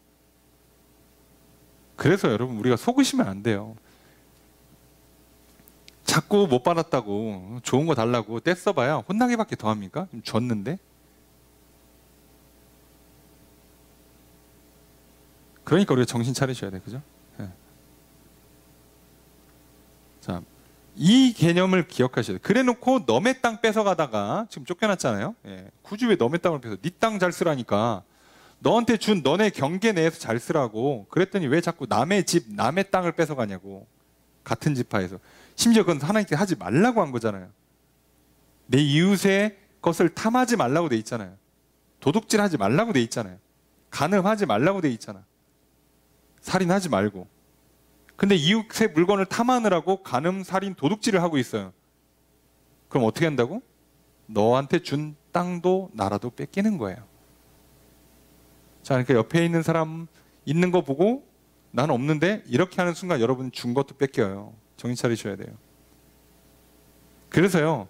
그래서 여러분 우리가 속으시면 안 돼요. 자꾸 못 받았다고 좋은 거 달라고 떼써봐야 혼나기밖에 더합니까? 좀 줬는데. 그러니까 우리가 정신 차리셔야 돼, 그죠? 네. 자, 이 개념을 기억하셔야 돼. 그래놓고 너의 땅 뺏어가다가 지금 쫓겨났잖아요. 예. 굳이 왜 너의 땅을 뺏어? 네 땅 잘 쓰라니까. 너한테 준 너네 경계 내에서 잘 쓰라고. 그랬더니 왜 자꾸 남의 집, 남의 땅을 뺏어가냐고. 같은 지파에서. 심지어 그건 하나님께 하지 말라고 한 거잖아요. 내 이웃의 것을 탐하지 말라고 돼 있잖아요. 도둑질하지 말라고 돼 있잖아요. 간음하지 말라고 돼 있잖아. 살인하지 말고. 근데 이웃의 물건을 탐하느라고 간음, 살인, 도둑질을 하고 있어요. 그럼 어떻게 한다고? 너한테 준 땅도 나라도 뺏기는 거예요. 자, 그러니까 옆에 있는 사람 있는 거 보고 나는 없는데 이렇게 하는 순간 여러분 준 것도 뺏겨요. 정신 차리셔야 돼요. 그래서요,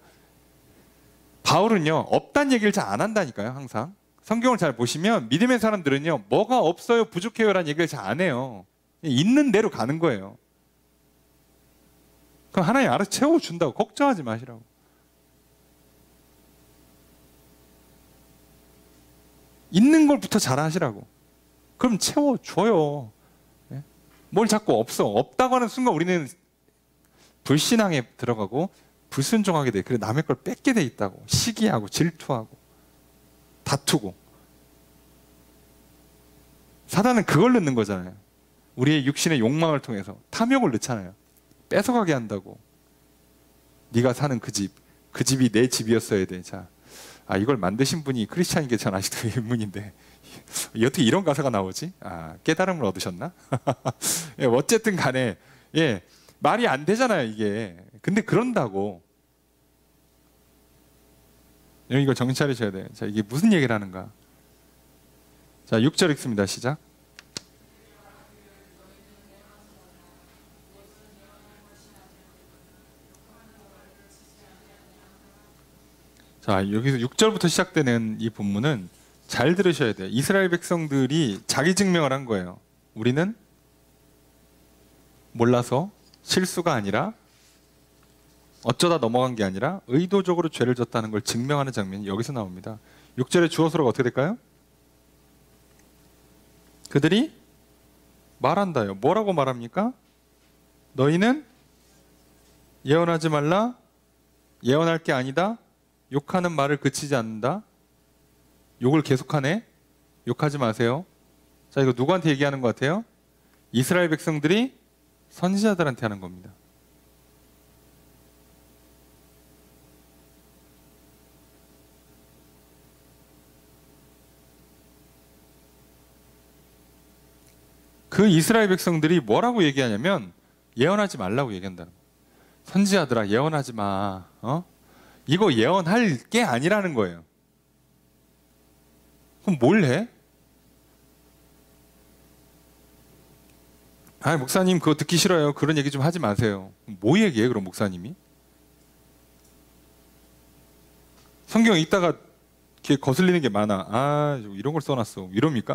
바울은요, 없다는 얘기를 잘 안 한다니까요, 항상. 성경을 잘 보시면 믿음의 사람들은요, 뭐가 없어요, 부족해요 라는 얘기를 잘 안 해요. 있는 대로 가는 거예요. 그럼 하나님 알아서 채워준다고 걱정하지 마시라고. 있는 걸부터 잘 하시라고. 그럼 채워줘요. 뭘 자꾸 없다고 하는 순간 우리는 불신앙에 들어가고 불순종하게 돼. 그래 남의 걸 뺏게 돼 있다고. 시기하고 질투하고 다투고. 사단은 그걸 넣는 거잖아요. 우리의 육신의 욕망을 통해서 탐욕을 넣잖아요. 뺏어가게 한다고. 네가 사는 그 집이 내 집이었어야 돼. 자, 이걸 만드신 분이 크리스찬인 게 전 아직도 의문인데 어떻게 이런 가사가 나오지? 깨달음을 얻으셨나? 예, 어쨌든 간에 말이 안 되잖아요 이게. 근데 그런다고. 이거 정신 차리셔야 돼요. 자, 이게 무슨 얘기를 하는가? 자, 6절 읽습니다. 시작. 자, 여기서 6절부터 시작되는 이 본문은 잘 들으셔야 돼요. 이스라엘 백성들이 자기 증명을 한 거예요. 우리는 몰라서 실수가 아니라 어쩌다 넘어간 게 아니라 의도적으로 죄를 졌다는 걸 증명하는 장면이 여기서 나옵니다. 6절의 주어서로가 어떻게 될까요? 그들이 말한다요. 뭐라고 말합니까? 너희는 예언하지 말라. 예언할 게 아니다. 욕하는 말을 그치지 않는다. 욕을 계속하네. 욕하지 마세요. 자, 이거 누구한테 얘기하는 것 같아요? 이스라엘 백성들이 선지자들한테 하는 겁니다. 그 이스라엘 백성들이 뭐라고 얘기하냐면 예언하지 말라고 얘기한다는 거예요. 선지자들아, 예언하지 마. 이거 예언할 게 아니라는 거예요. 그럼 뭘 해? 아, 목사님 그거 듣기 싫어요. 그런 얘기 좀 하지 마세요. 뭐 얘기해 그럼 목사님이? 성경 읽다가 이렇게 거슬리는 게 많아. 아, 이런 걸 써놨어. 이럽니까?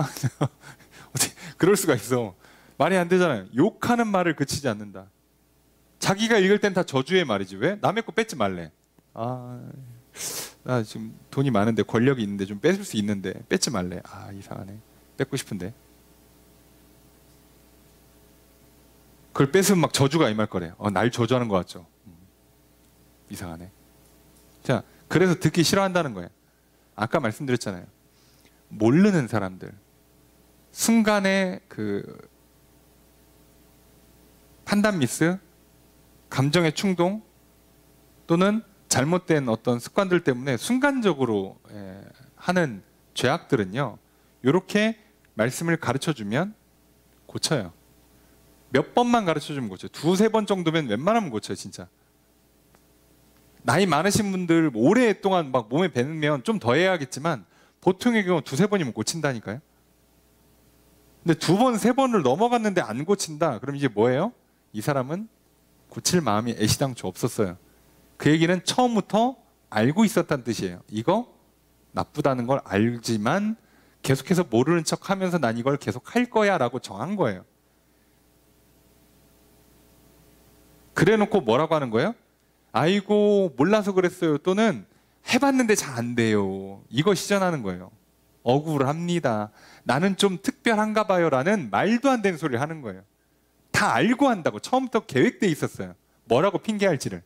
어떻게 그럴 수가 있어. 말이 안 되잖아요. 욕하는 말을 그치지 않는다. 자기가 읽을 땐 다 저주의 말이지. 왜? 남의 거 뺏지 말래. 아, 나 지금 돈이 많은데 권력이 있는데 좀 뺏을 수 있는데 뺏지 말래. 아, 이상하네. 뺏고 싶은데. 그걸 뺏으면 막 저주가 임할 거래. 날 저주하는 것 같죠. 이상하네. 자, 그래서 듣기 싫어한다는 거예요. 아까 말씀드렸잖아요. 모르는 사람들. 순간의 그 판단 미스, 감정의 충동, 또는 잘못된 어떤 습관들 때문에 순간적으로 하는 죄악들은요, 이렇게 말씀을 가르쳐주면 고쳐요. 몇 번만 가르쳐주면 고쳐요. 두세 번 정도면 웬만하면 고쳐요, 진짜. 나이 많으신 분들 오랫동안 막 몸에 배면 좀 더 해야겠지만 보통의 경우 두세 번이면 고친다니까요. 근데 두 번, 세 번을 넘어갔는데 안 고친다. 그럼 이제 뭐예요? 이 사람은 고칠 마음이 애시당초 없었어요. 그 얘기는 처음부터 알고 있었다는 뜻이에요. 이거 나쁘다는 걸 알지만 계속해서 모르는 척 하면서 난 이걸 계속 할 거야 라고 정한 거예요. 그래 놓고 뭐라고 하는 거예요? 아이고 몰라서 그랬어요. 또는 해봤는데 잘 안 돼요. 이거 시전하는 거예요. 억울합니다. 나는 좀 특별한가 봐요 라는 말도 안 되는 소리를 하는 거예요. 다 알고 한다고. 처음부터 계획돼 있었어요. 뭐라고 핑계할지를.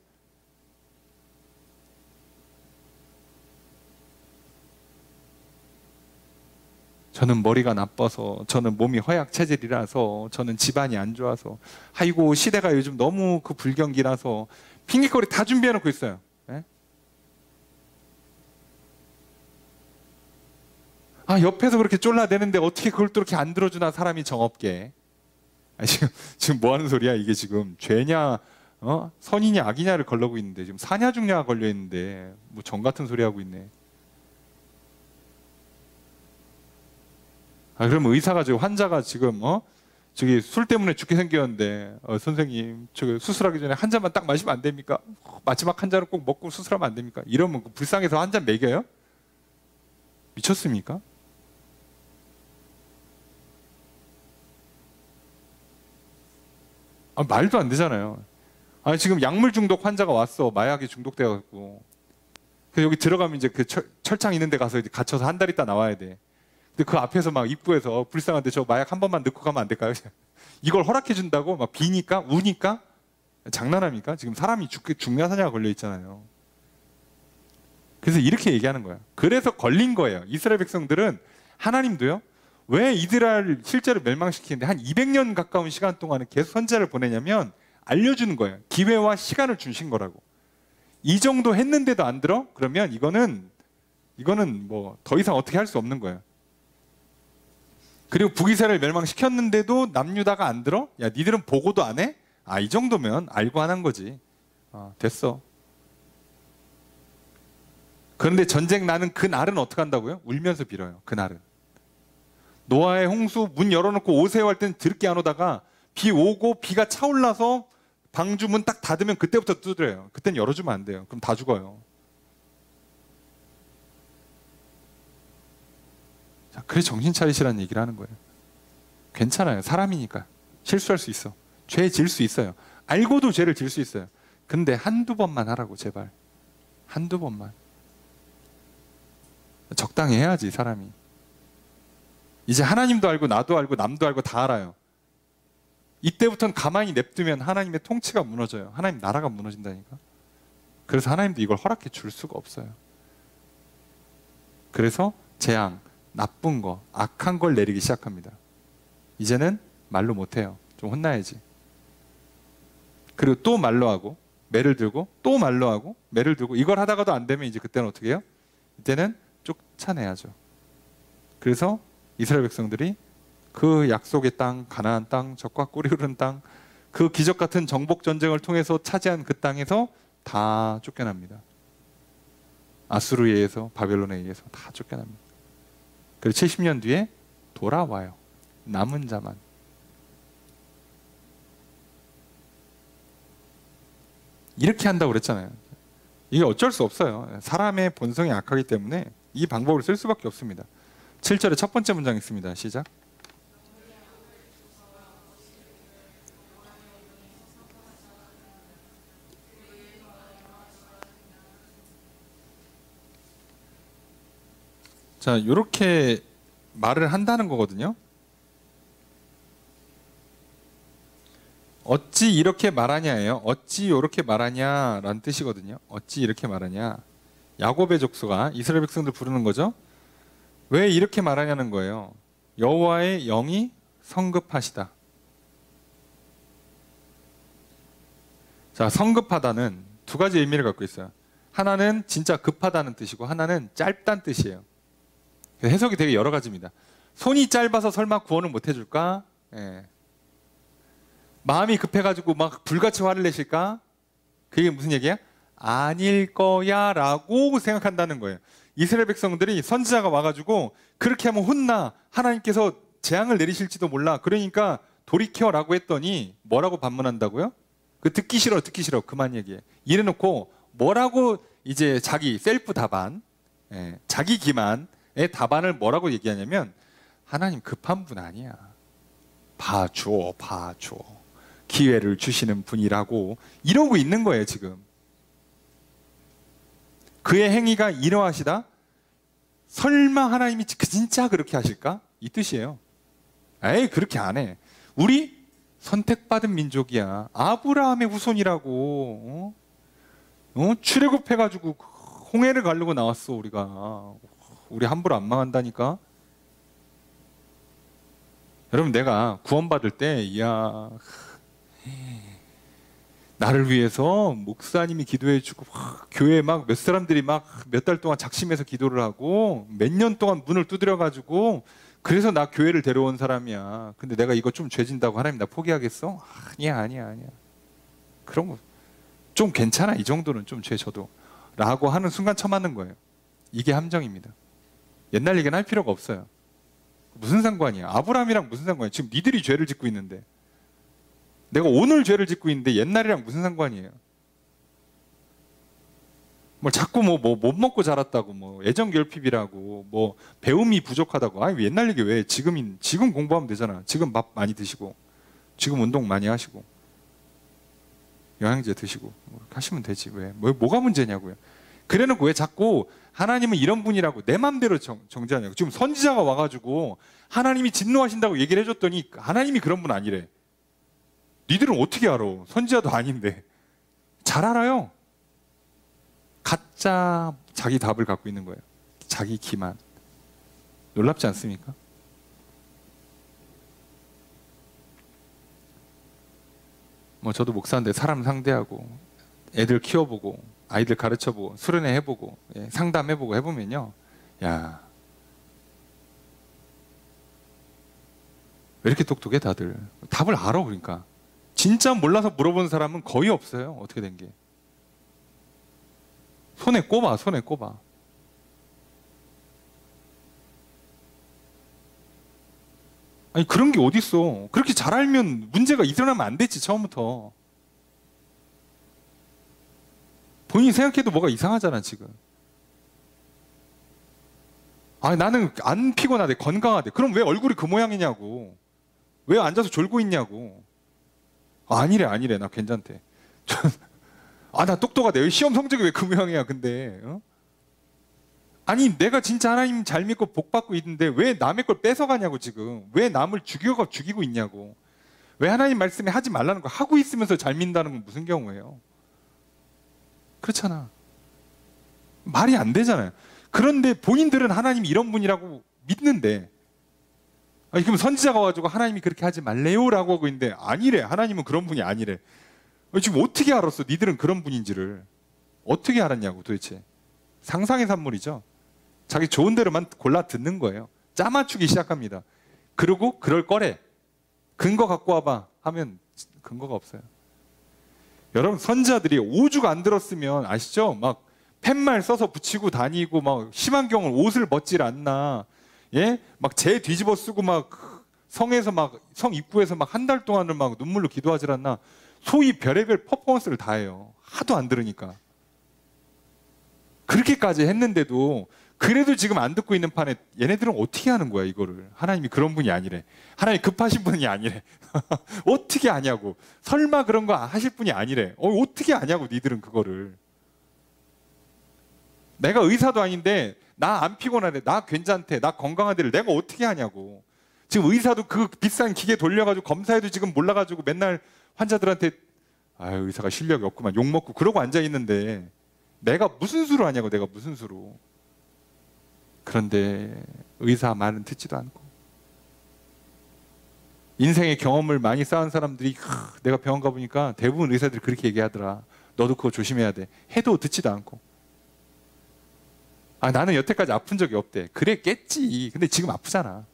저는 머리가 나빠서, 저는 몸이 허약 체질이라서, 저는 집안이 안 좋아서, 아이고 시대가 요즘 너무 그 불경기라서 핑계거리 다 준비해 놓고 있어요. 네? 아, 옆에서 그렇게 쫄라대는데 어떻게 그걸 또 이렇게 안 들어주나, 사람이 정없게. 지금 뭐 하는 소리야 이게. 지금 죄냐 선이냐 악이냐를 걸러고 있는데, 지금 사냐 죽냐가 걸려 있는데 뭐 정 같은 소리 하고 있네. 아, 그럼 의사가 지금 환자가 지금 저기 술 때문에 죽게 생겼는데 선생님 저 수술하기 전에 한 잔만 딱 마시면 안 됩니까? 마지막 한 잔을 꼭 먹고 수술하면 안 됩니까? 이러면 불쌍해서 한 잔 먹여요? 미쳤습니까? 아, 말도 안 되잖아요. 아니, 지금 약물 중독 환자가 왔어. 마약에 중독돼갖고. 그래서 여기 들어가면 이제 그 철창 있는 데 가서 이제 갇혀서 한 달 있다 나와야 돼. 근데 그 앞에서 막 입구에서 불쌍한데 저 마약 한 번만 넣고 가면 안 될까요? 이걸 허락해 준다고 막 비니까 우니까 장난합니까? 지금 사람이 죽냐 사냐가 걸려 있잖아요. 그래서 이렇게 얘기하는 거야. 그래서 걸린 거예요. 이스라엘 백성들은 하나님도요. 왜 이스라엘을 실제로 멸망시키는데 한 200년 가까운 시간 동안은 계속 선지자를 보내냐면 알려주는 거예요. 기회와 시간을 주신 거라고. 이 정도 했는데도 안 들어? 그러면 이거는 뭐 더 이상 어떻게 할 수 없는 거예요. 그리고 북이스라엘을 멸망시켰는데도 남유다가 안 들어? 야, 니들은 보고도 안 해? 아, 이 정도면 알고 안 한 거지. 됐어. 그런데 전쟁 나는 그 날은 어떻게 한다고요? 울면서 빌어요. 그 날은. 노아의 홍수 문 열어놓고 오세요 할 때는 들게 안 오다가 비 오고 비가 차올라서 방주 문 딱 닫으면 그때부터 두드려요. 그때는 열어주면 안 돼요. 그럼 다 죽어요. 자, 그래 정신 차리시라는 얘기를 하는 거예요. 괜찮아요. 사람이니까. 실수할 수 있어. 죄 질 수 있어요. 알고도 죄를 질 수 있어요. 근데 한두 번만 하라고, 제발. 한두 번만. 적당히 해야지, 사람이. 이제 하나님도 알고 나도 알고 남도 알고 다 알아요. 이때부터는 가만히 냅두면 하나님의 통치가 무너져요. 하나님 나라가 무너진다니까. 그래서 하나님도 이걸 허락해 줄 수가 없어요. 그래서 재앙, 나쁜 거, 악한 걸 내리기 시작합니다. 이제는 말로 못해요. 좀 혼나야지. 그리고 또 말로 하고 매를 들고 또 말로 하고 매를 들고 이걸 하다가도 안 되면 이제 그때는 어떻게 해요? 이때는 쫓아내야죠. 그래서 이스라엘 백성들이 그 약속의 땅, 가나안 땅, 젖과 꿀이 흐르는 땅, 그 기적 같은 정복 전쟁을 통해서 차지한 그 땅에서 다 쫓겨납니다. 아수르에 의해서, 바벨론에 의해서 다 쫓겨납니다. 그리고 70년 뒤에 돌아와요. 남은 자만. 이렇게 한다고 그랬잖아요. 이게 어쩔 수 없어요. 사람의 본성이 악하기 때문에 이 방법을 쓸 수밖에 없습니다. 7절의 첫 번째 문장 있습니다. 시작. 자, 이렇게 말을 한다는 거거든요. 어찌 이렇게 말하냐예요. 어찌 이렇게 말하냐라는 뜻이거든요. 어찌 이렇게 말하냐. 야곱의 족속아, 이스라엘 백성들 부르는 거죠. 왜 이렇게 말하냐는 거예요. 여호와의 영이 성급하시다. 자, 성급하다는 두 가지 의미를 갖고 있어요. 하나는 진짜 급하다는 뜻이고 하나는 짧다는 뜻이에요. 해석이 되게 여러 가지입니다. 손이 짧아서 설마 구원을 못 해줄까? 예. 마음이 급해가지고 막 불같이 화를 내실까? 그게 무슨 얘기야? 아닐 거야 라고 생각한다는 거예요. 이스라엘 백성들이 선지자가 와가지고 그렇게 하면 혼나, 하나님께서 재앙을 내리실지도 몰라, 그러니까 돌이켜라고 했더니 뭐라고 반문한다고요? 그 듣기 싫어 그만 얘기해. 이래놓고 뭐라고 이제 자기 셀프 답안, 자기 기만의 답안을 뭐라고 얘기하냐면 하나님 급한 분 아니야. 봐줘. 기회를 주시는 분이라고 이러고 있는 거예요 지금. 그의 행위가 이러하시다? 설마 하나님이 진짜 그렇게 하실까? 이 뜻이에요. 에이, 그렇게 안 해. 우리 선택받은 민족이야. 아브라함의 후손이라고. 출애굽해가지고 홍해를 가르고 나왔어 우리가. 우리 함부로 안 망한다니까. 여러분, 내가 구원받을 때 이야, 나를 위해서 목사님이 기도해주고 교회에 막 몇 사람들이 막 몇 달 동안 작심해서 기도를 하고 몇 년 동안 문을 두드려가지고 그래서 나 교회를 데려온 사람이야. 근데 내가 이거 좀 죄진다고 하나님 나 포기하겠어? 아니야. 그런 거 좀 괜찮아. 이 정도는 좀 죄 져도 라고 하는 순간 처맞는 거예요. 이게 함정입니다. 옛날 얘기는 할 필요가 없어요. 무슨 상관이야? 아브라함이랑 무슨 상관이야? 지금 니들이 죄를 짓고 있는데, 내가 오늘 죄를 짓고 있는데 옛날이랑 무슨 상관이에요? 뭐 자꾸 못 먹고 자랐다고, 뭐 애정 결핍이라고, 뭐 배움이 부족하다고. 아니 옛날 얘기 왜 지금 공부하면 되잖아. 지금 밥 많이 드시고 지금 운동 많이 하시고 영양제 드시고 하시면 되지. 왜 뭐가 문제냐고요. 그래놓고 왜 자꾸 하나님은 이런 분이라고 내 맘대로 정죄하냐고. 지금 선지자가 와가지고 하나님이 진노하신다고 얘기를 해줬더니 하나님이 그런 분 아니래. 니들은 어떻게 알아? 선지자도 아닌데. 잘 알아요. 가짜 자기 답을 갖고 있는 거예요. 자기 기만. 놀랍지 않습니까? 뭐 저도 목사인데 사람 상대하고 애들 키워보고 아이들 가르쳐보고 수련회 해보고 상담해보고 해보면요, 야, 왜 이렇게 똑똑해 다들. 답을 알아. 그러니까 진짜 몰라서 물어본 사람은 거의 없어요. 어떻게 된 게. 손에 꼽아. 아니 그런 게 어딨어. 그렇게 잘 알면 문제가 일어나면 안 됐지 처음부터. 본인이 생각해도 뭐가 이상하잖아 지금. 아, 나는 안 피곤하대, 건강하대. 그럼 왜 얼굴이 그 모양이냐고. 왜 앉아서 졸고 있냐고. 아, 아니래, 나 괜찮대. 아, 나 똑똑하대. 시험 성적이 왜 그 모양이야, 근데. 어? 아니, 내가 진짜 하나님 잘 믿고 복 받고 있는데 왜 남의 걸 뺏어가냐고, 지금. 왜 남을 죽이고 있냐고. 왜 하나님 말씀에 하지 말라는 거 하고 있으면서 잘 믿는다는 건 무슨 경우예요? 그렇잖아. 말이 안 되잖아요. 그런데 본인들은 하나님이 이런 분이라고 믿는데, 아니, 그럼 선지자가 와가지고 하나님이 그렇게 하지 말래요? 라고 하고 있는데, 아니래. 하나님은 그런 분이 아니래. 지금 어떻게 알았어? 니들은 그런 분인지를. 어떻게 알았냐고, 도대체. 상상의 산물이죠. 자기 좋은 대로만 골라 듣는 거예요. 짜맞추기 시작합니다. 그리고 그럴 거래. 근거 갖고 와봐 하면 근거가 없어요. 여러분, 선지자들이 오죽 안 들었으면 아시죠? 막 팻말 써서 붙이고 다니고 막 심한 경우는 옷을 벗질 않나. 예? 막 재 뒤집어 쓰고 막 성에서 막 성 입구에서 막 한 달 동안을 막 눈물로 기도하질 않나. 소위 별의별 퍼포먼스를 다 해요. 하도 안 들으니까. 그렇게까지 했는데도 그래도 지금 안 듣고 있는 판에 얘네들은 어떻게 하는 거야, 이거를. 하나님이 그런 분이 아니래. 하나님이 급하신 분이 아니래. 어떻게 아냐고. 설마 그런 거 하실 분이 아니래. 어떻게 아냐고, 니들은 그거를. 내가 의사도 아닌데 나 안 피곤하대, 나 괜찮대, 나 건강하대를 내가 어떻게 하냐고. 지금 의사도 그 비싼 기계 돌려가지고 검사해도 지금 몰라가지고 맨날 환자들한테 아유, 의사가 실력이 없구만 욕먹고 그러고 앉아있는데 내가 무슨 수로 하냐고, 내가 무슨 수로. 그런데 의사 말은 듣지도 않고, 인생의 경험을 많이 쌓은 사람들이 내가 병원 가보니까 대부분 의사들이 그렇게 얘기하더라. 너도 그거 조심해야 돼. 해도 듣지도 않고. 아, 나는 여태까지 아픈 적이 없대. 그랬겠지. 근데 지금 아프잖아.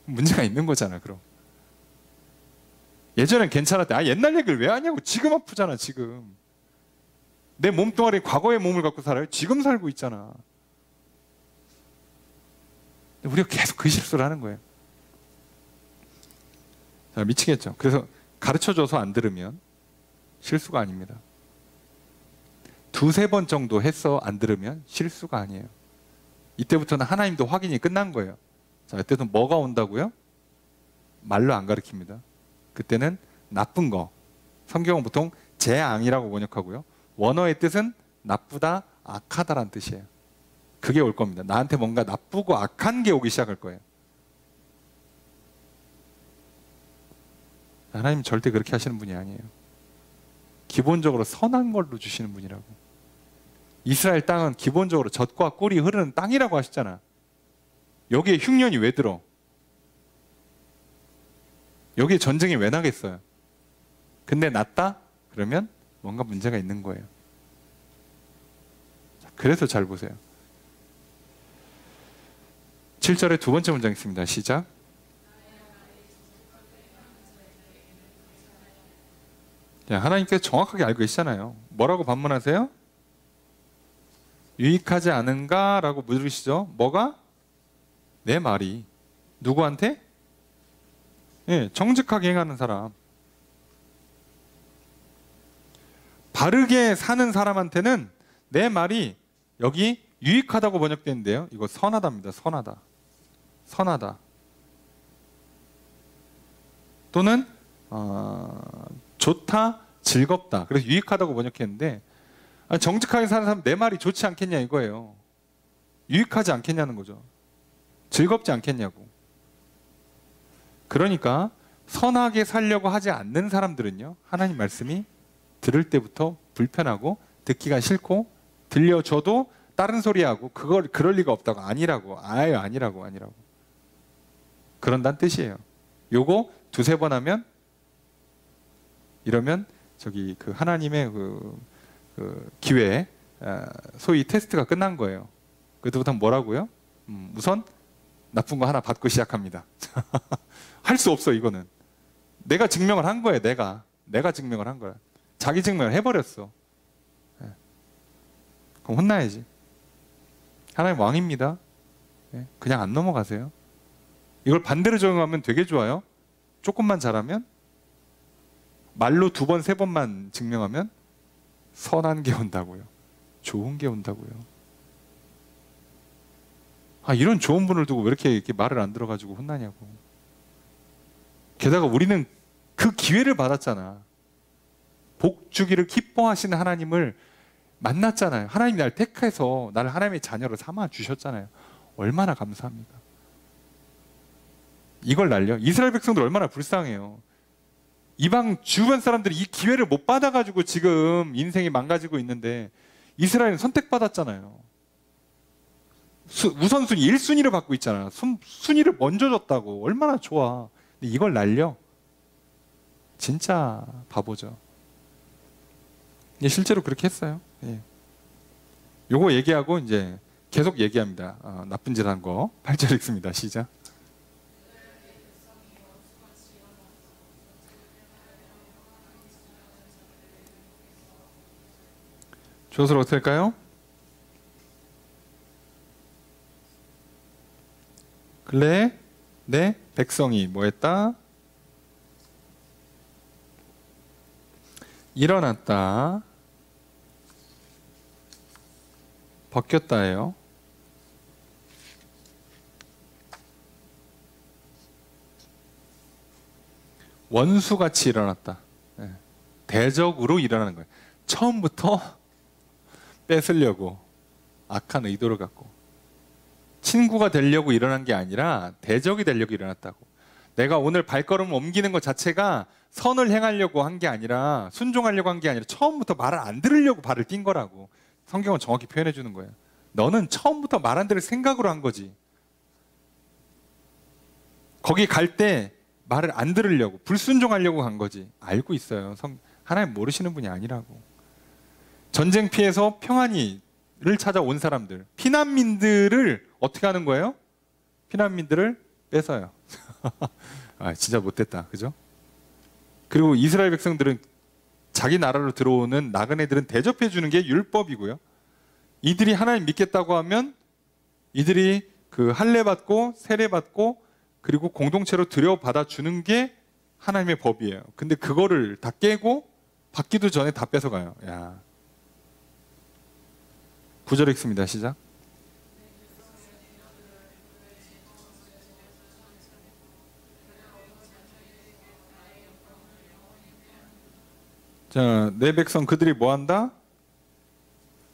문제가 있는 거잖아, 그럼. 예전엔 괜찮았대. 아, 옛날 얘기를 왜 하냐고. 지금 아프잖아, 지금. 내 몸뚱아리 과거의 몸을 갖고 살아요? 지금 살고 있잖아. 우리가 계속 그 실수를 하는 거예요. 자, 미치겠죠. 그래서 가르쳐줘서 안 들으면 실수가 아닙니다. 두세 번 정도 해서 안 들으면 실수가 아니에요. 이때부터는 하나님도 확인이 끝난 거예요. 자, 이때는 뭐가 온다고요? 말로 안 가르칩니다. 그때는 나쁜 거. 성경은 보통 재앙이라고 번역하고요. 원어의 뜻은 나쁘다, 악하다라는 뜻이에요. 그게 올 겁니다. 나한테 뭔가 나쁘고 악한 게 오기 시작할 거예요. 하나님 절대 그렇게 하시는 분이 아니에요. 기본적으로 선한 걸로 주시는 분이라고. 이스라엘 땅은 기본적으로 젖과 꿀이 흐르는 땅이라고 하셨잖아. 여기에 흉년이 왜 들어? 여기에 전쟁이 왜 나겠어요? 근데 났다? 그러면 뭔가 문제가 있는 거예요. 그래서 잘 보세요. 7절의 두 번째 문장 있습니다. 시작. 하나님께서 정확하게 알고 계시잖아요. 뭐라고 반문하세요? 유익하지 않은가? 라고 물으시죠. 뭐가? 내 말이. 누구한테? 예, 정직하게 행하는 사람. 바르게 사는 사람한테는 내 말이, 여기 유익하다고 번역되는데요. 이거 선하다입니다. 선하다. 선하다. 또는 좋다, 즐겁다. 그래서 유익하다고 번역했는데, 정직하게 사는 사람 내 말이 좋지 않겠냐 이거예요. 유익하지 않겠냐는 거죠. 즐겁지 않겠냐고. 그러니까 선하게 살려고 하지 않는 사람들은요, 하나님 말씀이 들을 때부터 불편하고 듣기가 싫고, 들려줘도 다른 소리하고 그럴 리가 없다고, 아니라고, 아니라고 그런다는 뜻이에요. 요거 두세 번 하면, 이러면 저기 그 하나님의 그 기회, 소위 테스트가 끝난 거예요. 그때부터는 뭐라고요? 우선 나쁜 거 하나 받고 시작합니다. 할 수 없어, 이거는. 내가 증명을 한 거예요. 내가 증명을 한 거야. 자기 증명을 해버렸어. 그럼 혼나야지. 하나님 왕입니다. 그냥 안 넘어가세요. 이걸 반대로 적용하면 되게 좋아요. 조금만 잘하면, 말로 두 번, 세 번만 증명하면 선한 게 온다고요. 좋은 게 온다고요. 이런 좋은 분을 두고 왜 이렇게 말을 안 들어가지고 혼나냐고. 게다가 우리는 그 기회를 받았잖아. 복 주기를 기뻐하시는 하나님을 만났잖아요. 하나님이 날 택해서 나를 하나님의 자녀로 삼아 주셨잖아요. 얼마나 감사합니까? 이걸 날려? 이스라엘 백성들 얼마나 불쌍해요. 이방 주변 사람들이 이 기회를 못 받아가지고 지금 인생이 망가지고 있는데 이스라엘은 선택받았잖아요. 우선순위 1순위를 받고 있잖아. 순위를 먼저 줬다고. 얼마나 좋아. 근데 이걸 날려? 진짜 바보죠. 실제로 그렇게 했어요. 예. 요거 얘기하고 이제 계속 얘기합니다. 나쁜 짓 한 거. 8절 읽습니다. 시작. 조서를 어떻게 할까요? 근래 내 백성이 뭐 했다? 일어났다. 벗겼다예요. 원수같이 일어났다. 대적으로 일어나는 거예요. 처음부터 뺏으려고 악한 의도를 갖고 친구가 되려고 일어난 게 아니라 대적이 되려고 일어났다고. 내가 오늘 발걸음을 옮기는 것 자체가 선을 행하려고 한 게 아니라 순종하려고 한 게 아니라 처음부터 말을 안 들으려고 발을 띈 거라고. 성경은 정확히 표현해 주는 거예요. 너는 처음부터 말 안 들을 생각으로 한 거지. 거기 갈 때 말을 안 들으려고 불순종하려고 한 거지. 알고 있어요. 하나님 모르시는 분이 아니라고. 전쟁 피해서 평안히를 찾아온 사람들, 피난민들을 어떻게 하는 거예요? 피난민들을 뺏어요. 진짜 못됐다. 그죠? 그리고 이스라엘 백성들은 자기 나라로 들어오는 나그네들은 대접해 주는 게 율법이고요. 이들이 하나님 믿겠다고 하면 이들이 그 할례 받고 세례 받고 그리고 공동체로 들여받아 주는 게 하나님의 법이에요. 근데 그거를 다 깨고 받기도 전에 다 뺏어가요. 야. 9절 읽습니다. 시작. 자, 내 백성 그들이 뭐 한다?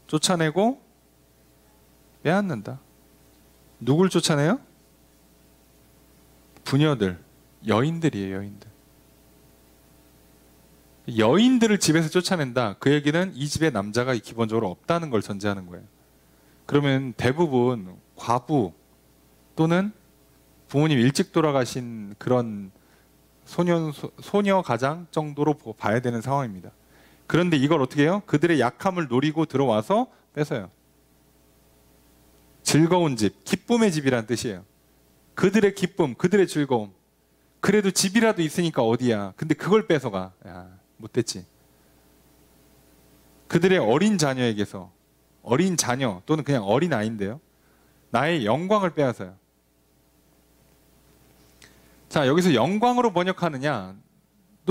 쫓아내고 빼앗는다. 누굴 쫓아내요? 부녀들, 여인들이에요. 여인들. 여인들을 집에서 쫓아낸다. 그 얘기는 이 집에 남자가 기본적으로 없다는 걸 전제하는 거예요. 그러면 대부분 과부 또는 부모님 일찍 돌아가신 그런 소녀 가장 정도로 봐야 되는 상황입니다. 그런데 이걸 어떻게 해요? 그들의 약함을 노리고 들어와서 뺏어요. 즐거운 집, 기쁨의 집이란 뜻이에요. 그들의 기쁨, 그들의 즐거움. 그래도 집이라도 있으니까 어디야. 근데 그걸 뺏어가. 야, 못됐지. 그들의 어린 자녀에게서, 어린 자녀 또는 그냥 어린 아이인데요, 나의 영광을 빼앗아요. 자, 여기서 영광으로 번역하느냐도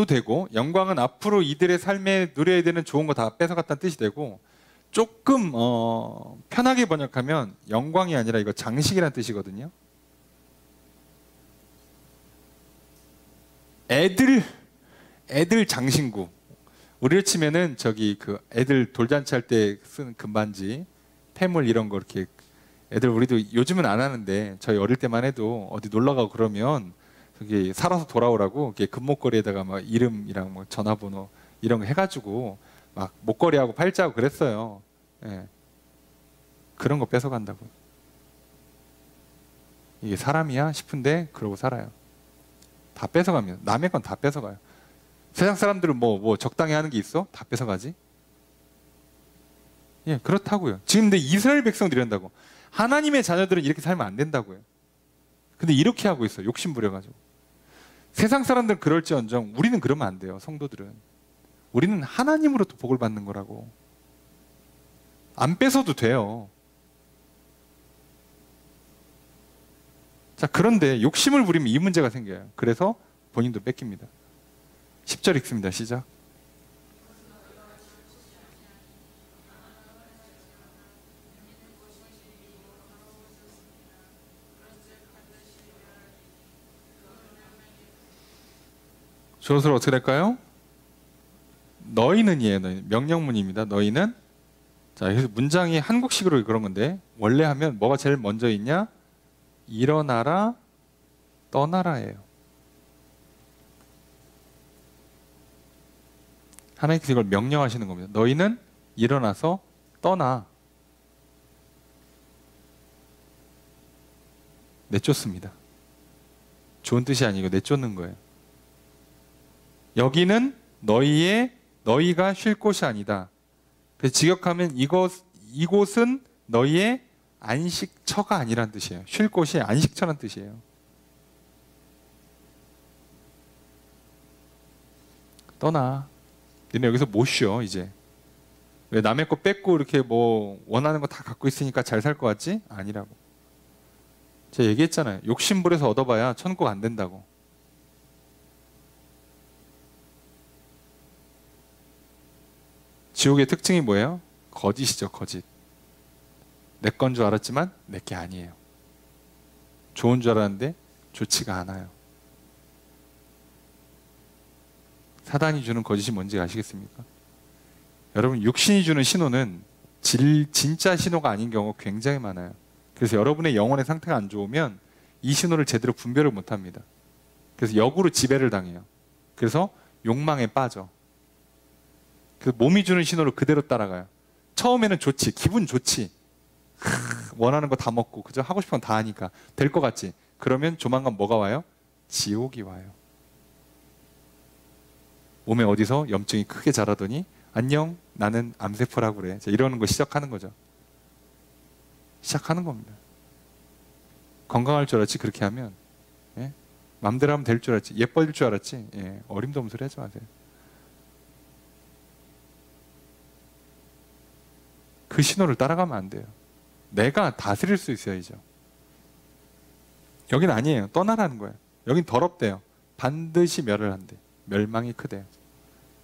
되고, 영광은 앞으로 이들의 삶에 누려야 되는 좋은 거 다 뺏어갔다는 뜻이 되고, 조금 편하게 번역하면 영광이 아니라 이거 장식이라는 뜻이거든요. 애들 장신구. 우리로 치면은 저기 그 애들 돌잔치 할 때 쓰는 금반지, 폐물 이런 거 이렇게 애들 우리도 요즘은 안 하는데 저희 어릴 때만 해도 어디 놀러 가고 그러면 저기 살아서 돌아오라고 금목걸이에다가 막 이름이랑 뭐 전화번호 이런 거 해가지고 막 목걸이하고 팔자하고 그랬어요. 예. 그런 거 뺏어간다고. 이게 사람이야 싶은데 그러고 살아요. 다 뺏어갑니다. 남의 건 다 뺏어가요. 세상 사람들은 뭐 적당히 하는 게 있어? 다 뺏어가지. 예, 그렇다고요. 지금 근데 이스라엘 백성들이 한다고. 하나님의 자녀들은 이렇게 살면 안 된다고요. 근데 이렇게 하고 있어요. 욕심 부려가지고. 세상 사람들은 그럴지언정 우리는 그러면 안 돼요. 성도들은. 우리는 하나님으로부터 복을 받는 거라고. 안 뺏어도 돼요. 자, 그런데 욕심을 부리면 이 문제가 생겨요. 그래서 본인도 뺏깁니다. 10절 읽습니다. 시작. 주어서로 어떻게 될까요? 너희는이에요. 너희. 명령문입니다. 너희는. 자, 그래서 문장이 한국식으로 그런 건데 원래 하면 뭐가 제일 먼저 있냐? 일어나라, 떠나라예요. 하나님께서 이걸 명령하시는 겁니다. 너희는 일어나서 떠나. 내쫓습니다. 좋은 뜻이 아니고 내쫓는 거예요. 여기는 너희가 쉴 곳이 아니다. 그래서 직역하면 이곳은 너희의 안식처가 아니란 뜻이에요. 쉴 곳이 안식처란 뜻이에요. 떠나. 너네 여기서 못 쉬어 이제. 왜 남의 거 뺏고 이렇게 뭐 원하는 거 다 갖고 있으니까 잘 살 것 같지? 아니라고. 제가 얘기했잖아요. 욕심부려서 얻어봐야 천국 안 된다고. 지옥의 특징이 뭐예요? 거짓이죠, 거짓. 내 건 줄 알았지만 내 게 아니에요. 좋은 줄 알았는데 좋지가 않아요. 사단이 주는 거짓이 뭔지 아시겠습니까? 여러분, 육신이 주는 신호는 진짜 신호가 아닌 경우가 굉장히 많아요. 그래서 여러분의 영혼의 상태가 안 좋으면 이 신호를 제대로 분별을 못합니다. 그래서 역으로 지배를 당해요. 그래서 욕망에 빠져. 그래서 몸이 주는 신호를 그대로 따라가요. 처음에는 좋지, 기분 좋지. 원하는 거 다 먹고 그저 하고 싶은 건 다 하니까 될 것 같지. 그러면 조만간 뭐가 와요? 지옥이 와요. 몸에 어디서 염증이 크게 자라더니 안녕, 나는 암세포라고 그래. 이러는 거 시작하는 거죠. 시작하는 겁니다. 건강할 줄 알았지 그렇게 하면. 예? 맘대로 하면 될 줄 알았지. 예뻐질 줄 알았지. 예. 어림도 없는 소리 하지 마세요. 그 신호를 따라가면 안 돼요. 내가 다스릴 수 있어야죠. 여긴 아니에요. 떠나라는 거예요. 여긴 더럽대요. 반드시 멸을 한대. 멸망이 크대요.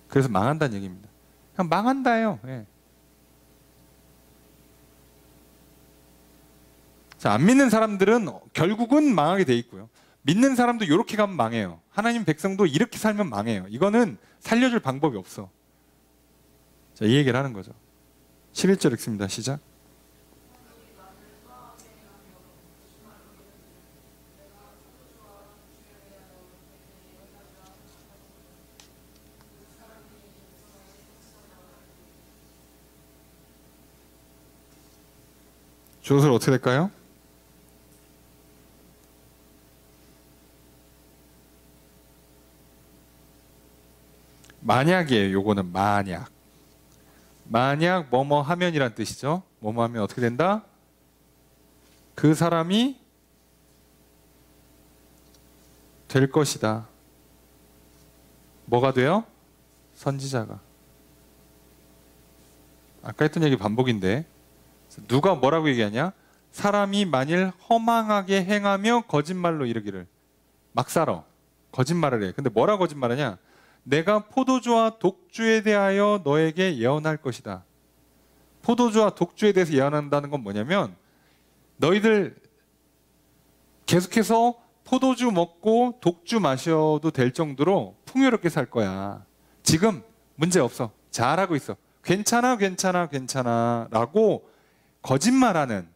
그래서 망한다는 얘기입니다. 그냥 망한다예요. 예. 자, 안 믿는 사람들은 결국은 망하게 돼 있고요. 믿는 사람도 이렇게 가면 망해요. 하나님 백성도 이렇게 살면 망해요. 이거는 살려줄 방법이 없어. 자, 이 얘기를 하는 거죠. 11절 읽습니다. 시작. 주어서 어떻게 될까요? 만약이에요. 요거는 만약. 만약 뭐뭐 하면이란 뜻이죠. 뭐뭐 하면 어떻게 된다? 그 사람이 될 것이다. 뭐가 돼요? 선지자가. 아까 했던 얘기 반복인데 누가 뭐라고 얘기하냐? 사람이 만일 허망하게 행하며 거짓말로 이르기를. 막 살아. 거짓말을 해. 근데 뭐라 거짓말하냐? 내가 포도주와 독주에 대하여 너에게 예언할 것이다. 포도주와 독주에 대해서 예언한다는 건 뭐냐면 너희들 계속해서 포도주 먹고 독주 마셔도 될 정도로 풍요롭게 살 거야. 지금 문제 없어. 잘하고 있어. 괜찮아, 괜찮아, 괜찮아 라고 거짓말하는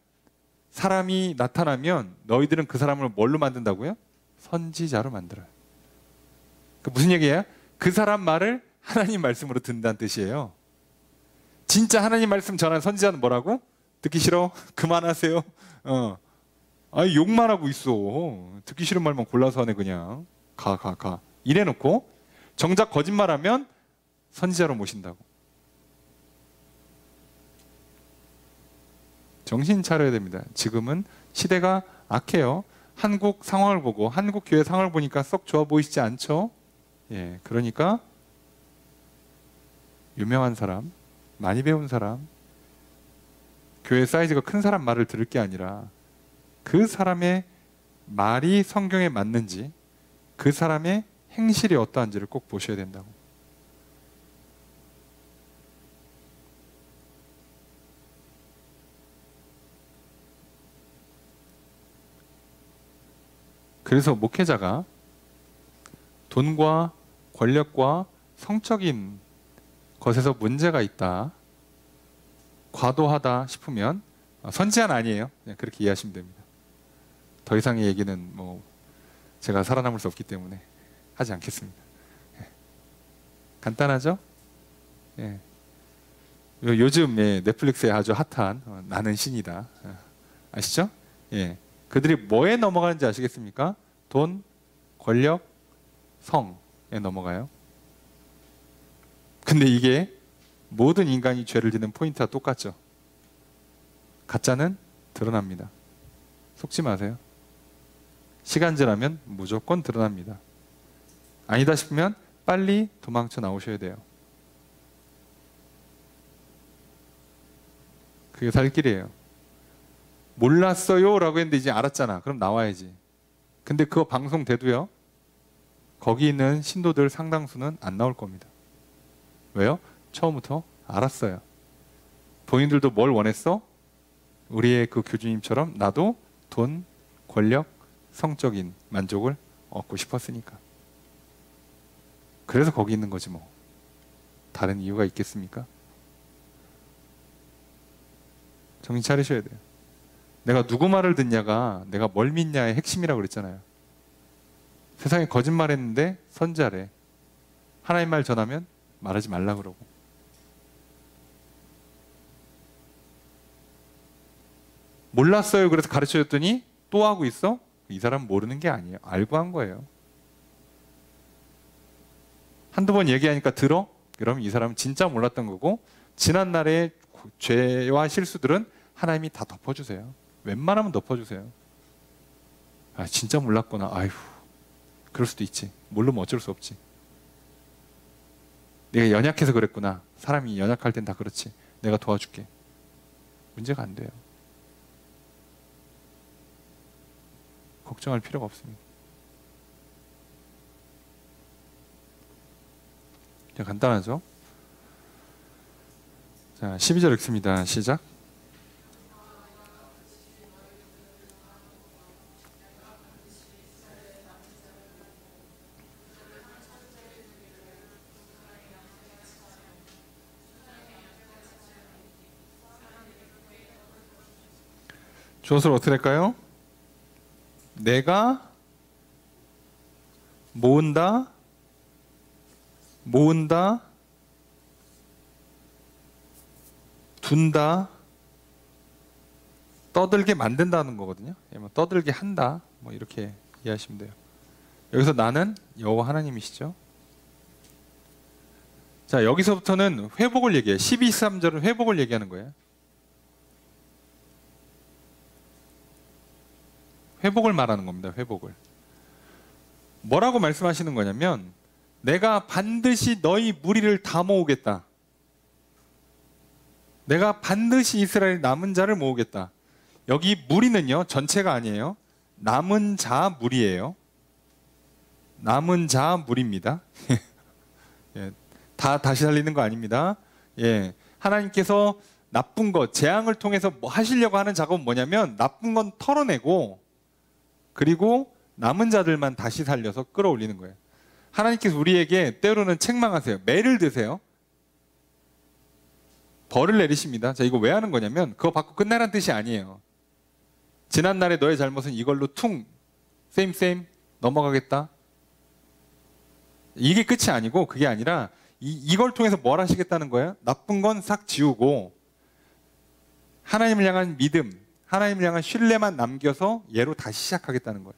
사람이 나타나면 너희들은 그 사람을 뭘로 만든다고요? 선지자로 만들어요. 그 무슨 얘기예요? 그 사람 말을 하나님 말씀으로 듣는다는 뜻이에요. 진짜 하나님 말씀 전하는 선지자는 뭐라고? 듣기 싫어? 그만하세요. 아니 욕만 하고 있어. 듣기 싫은 말만 골라서 하네 그냥. 가. 이래놓고 정작 거짓말하면 선지자로 모신다고. 정신 차려야 됩니다. 지금은 시대가 악해요. 한국 상황을 보고 한국 교회 상황을 보니까 썩 좋아 보이시지 않죠? 예, 그러니까 유명한 사람, 많이 배운 사람, 교회 사이즈가 큰 사람 말을 들을 게 아니라 그 사람의 말이 성경에 맞는지 그 사람의 행실이 어떠한지를 꼭 보셔야 된다고. 그래서 목회자가 돈과 권력과 성적인 것에서 문제가 있다, 과도하다 싶으면 선지자는 아니에요. 그냥 그렇게 이해하시면 됩니다. 더 이상의 얘기는 뭐 제가 살아남을 수 없기 때문에 하지 않겠습니다. 예. 간단하죠? 예. 요즘 넷플릭스에 아주 핫한 나는 신이다. 아시죠? 예. 그들이 뭐에 넘어가는지 아시겠습니까? 돈, 권력, 성에 넘어가요. 근데 이게 모든 인간이 죄를 짓는 포인트와 똑같죠. 가짜는 드러납니다. 속지 마세요. 시간 지나면 무조건 드러납니다. 아니다 싶으면 빨리 도망쳐 나오셔야 돼요. 그게 살 길이에요. 몰랐어요 라고 했는데 이제 알았잖아. 그럼 나와야지. 근데 그거 방송돼도요, 거기 있는 신도들 상당수는 안 나올 겁니다. 왜요? 처음부터 알았어요. 본인들도 뭘 원했어? 우리의 그 교주님처럼 나도 돈, 권력, 성적인 만족을 얻고 싶었으니까. 그래서 거기 있는 거지 뭐. 다른 이유가 있겠습니까? 정신 차리셔야 돼요. 내가 누구 말을 듣냐가 내가 뭘 믿냐의 핵심이라고 그랬잖아요. 세상에 거짓말했는데 선지자래. 하나님 말 전하면 말하지 말라 그러고. 몰랐어요. 그래서 가르쳐줬더니 또 하고 있어? 이 사람 모르는 게 아니에요. 알고 한 거예요. 한두 번 얘기하니까 들어? 그럼 이 사람은 진짜 몰랐던 거고, 지난날의 죄와 실수들은 하나님이 다 덮어주세요. 웬만하면 덮어주세요. 아, 진짜 몰랐구나. 아휴, 그럴 수도 있지. 모르면 어쩔 수 없지. 내가 연약해서 그랬구나. 사람이 연약할 땐 다 그렇지. 내가 도와줄게. 문제가 안 돼요. 걱정할 필요가 없습니다. 간단하죠? 자, 12절 읽습니다. 시작. 주어를 어떻게 할까요? 내가 모은다, 둔다, 떠들게 만든다는 거거든요. 떠들게 한다, 뭐 이렇게 이해하시면 돼요. 여기서 나는 여호와 하나님이시죠. 자, 여기서부터는 회복을 얘기해요. 12, 13절은 회복을 얘기하는 거예요. 회복을 말하는 겁니다. 회복을. 뭐라고 말씀하시는 거냐면, 내가 반드시 너희 무리를 다 모으겠다. 내가 반드시 이스라엘 남은 자를 모으겠다. 여기 무리는요, 전체가 아니에요. 남은 자 무리예요. 남은 자 무리입니다. 예, 다 다시 살리는 거 아닙니다. 예, 하나님께서 나쁜 것, 재앙을 통해서 뭐 하시려고 하는 작업은 뭐냐면, 나쁜 건 털어내고, 그리고 남은 자들만 다시 살려서 끌어올리는 거예요. 하나님께서 우리에게 때로는 책망하세요. 매를 드세요. 벌을 내리십니다. 자, 이거 왜 하는 거냐면, 그거 받고 끝나라는 뜻이 아니에요. 지난날의 너의 잘못은 이걸로 퉁, 쌤 넘어가겠다. 이게 끝이 아니고, 그게 아니라 이걸 통해서 뭘 하시겠다는 거예요? 나쁜 건 싹 지우고 하나님을 향한 믿음, 하나님을 향한 신뢰만 남겨서 얘로 다시 시작하겠다는 거예요.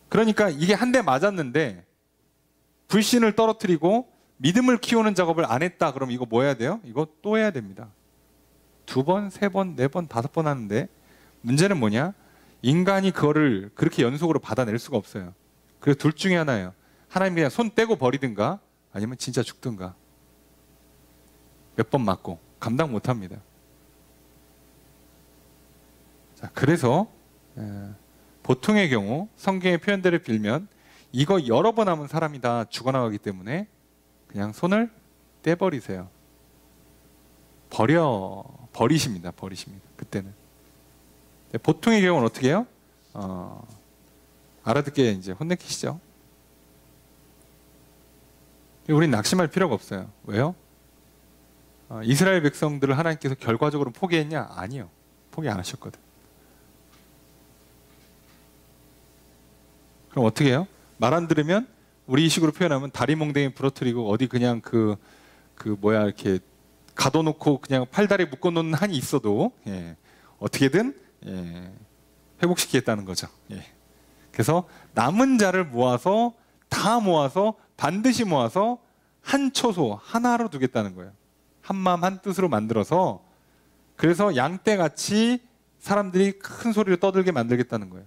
그러니까 이게 한 대 맞았는데 불신을 떨어뜨리고 믿음을 키우는 작업을 안 했다. 그럼 이거 뭐 해야 돼요? 이거 또 해야 됩니다. 2번, 3번, 4번, 5번 하는데, 문제는 뭐냐? 인간이 그거를 그렇게 연속으로 받아낼 수가 없어요. 그래서 둘 중에 하나예요. 하나님 그냥 손 떼고 버리든가, 아니면 진짜 죽든가. 몇 번 맞고 감당 못 합니다. 자, 그래서 보통의 경우 성경의 표현대로 빌면, 이거 여러 번 하면 사람이 다 죽어나가기 때문에 그냥 손을 떼버리세요. 버리십니다. 그때는. 보통의 경우는 어떻게 해요? 알아듣게 이제 혼내키시죠. 우린 낙심할 필요가 없어요. 왜요? 이스라엘 백성들을 하나님께서 결과적으로 포기했냐? 아니요. 포기 안 하셨거든. 그럼 어떻게 해요? 말 안 들으면 우리 식으로 표현하면 다리 몽댕이 부러뜨리고 어디 그냥 이렇게 가둬놓고 그냥 팔다리 묶어놓는 한이 있어도 어떻게든 회복시키겠다는 거죠. 그래서 남은 자를 모아서 다 모아서 반드시 모아서 한 초소 하나로 두겠다는 거예요. 한 마음 한 뜻으로 만들어서 그래서 양떼같이 사람들이 큰 소리로 떠들게 만들겠다는 거예요.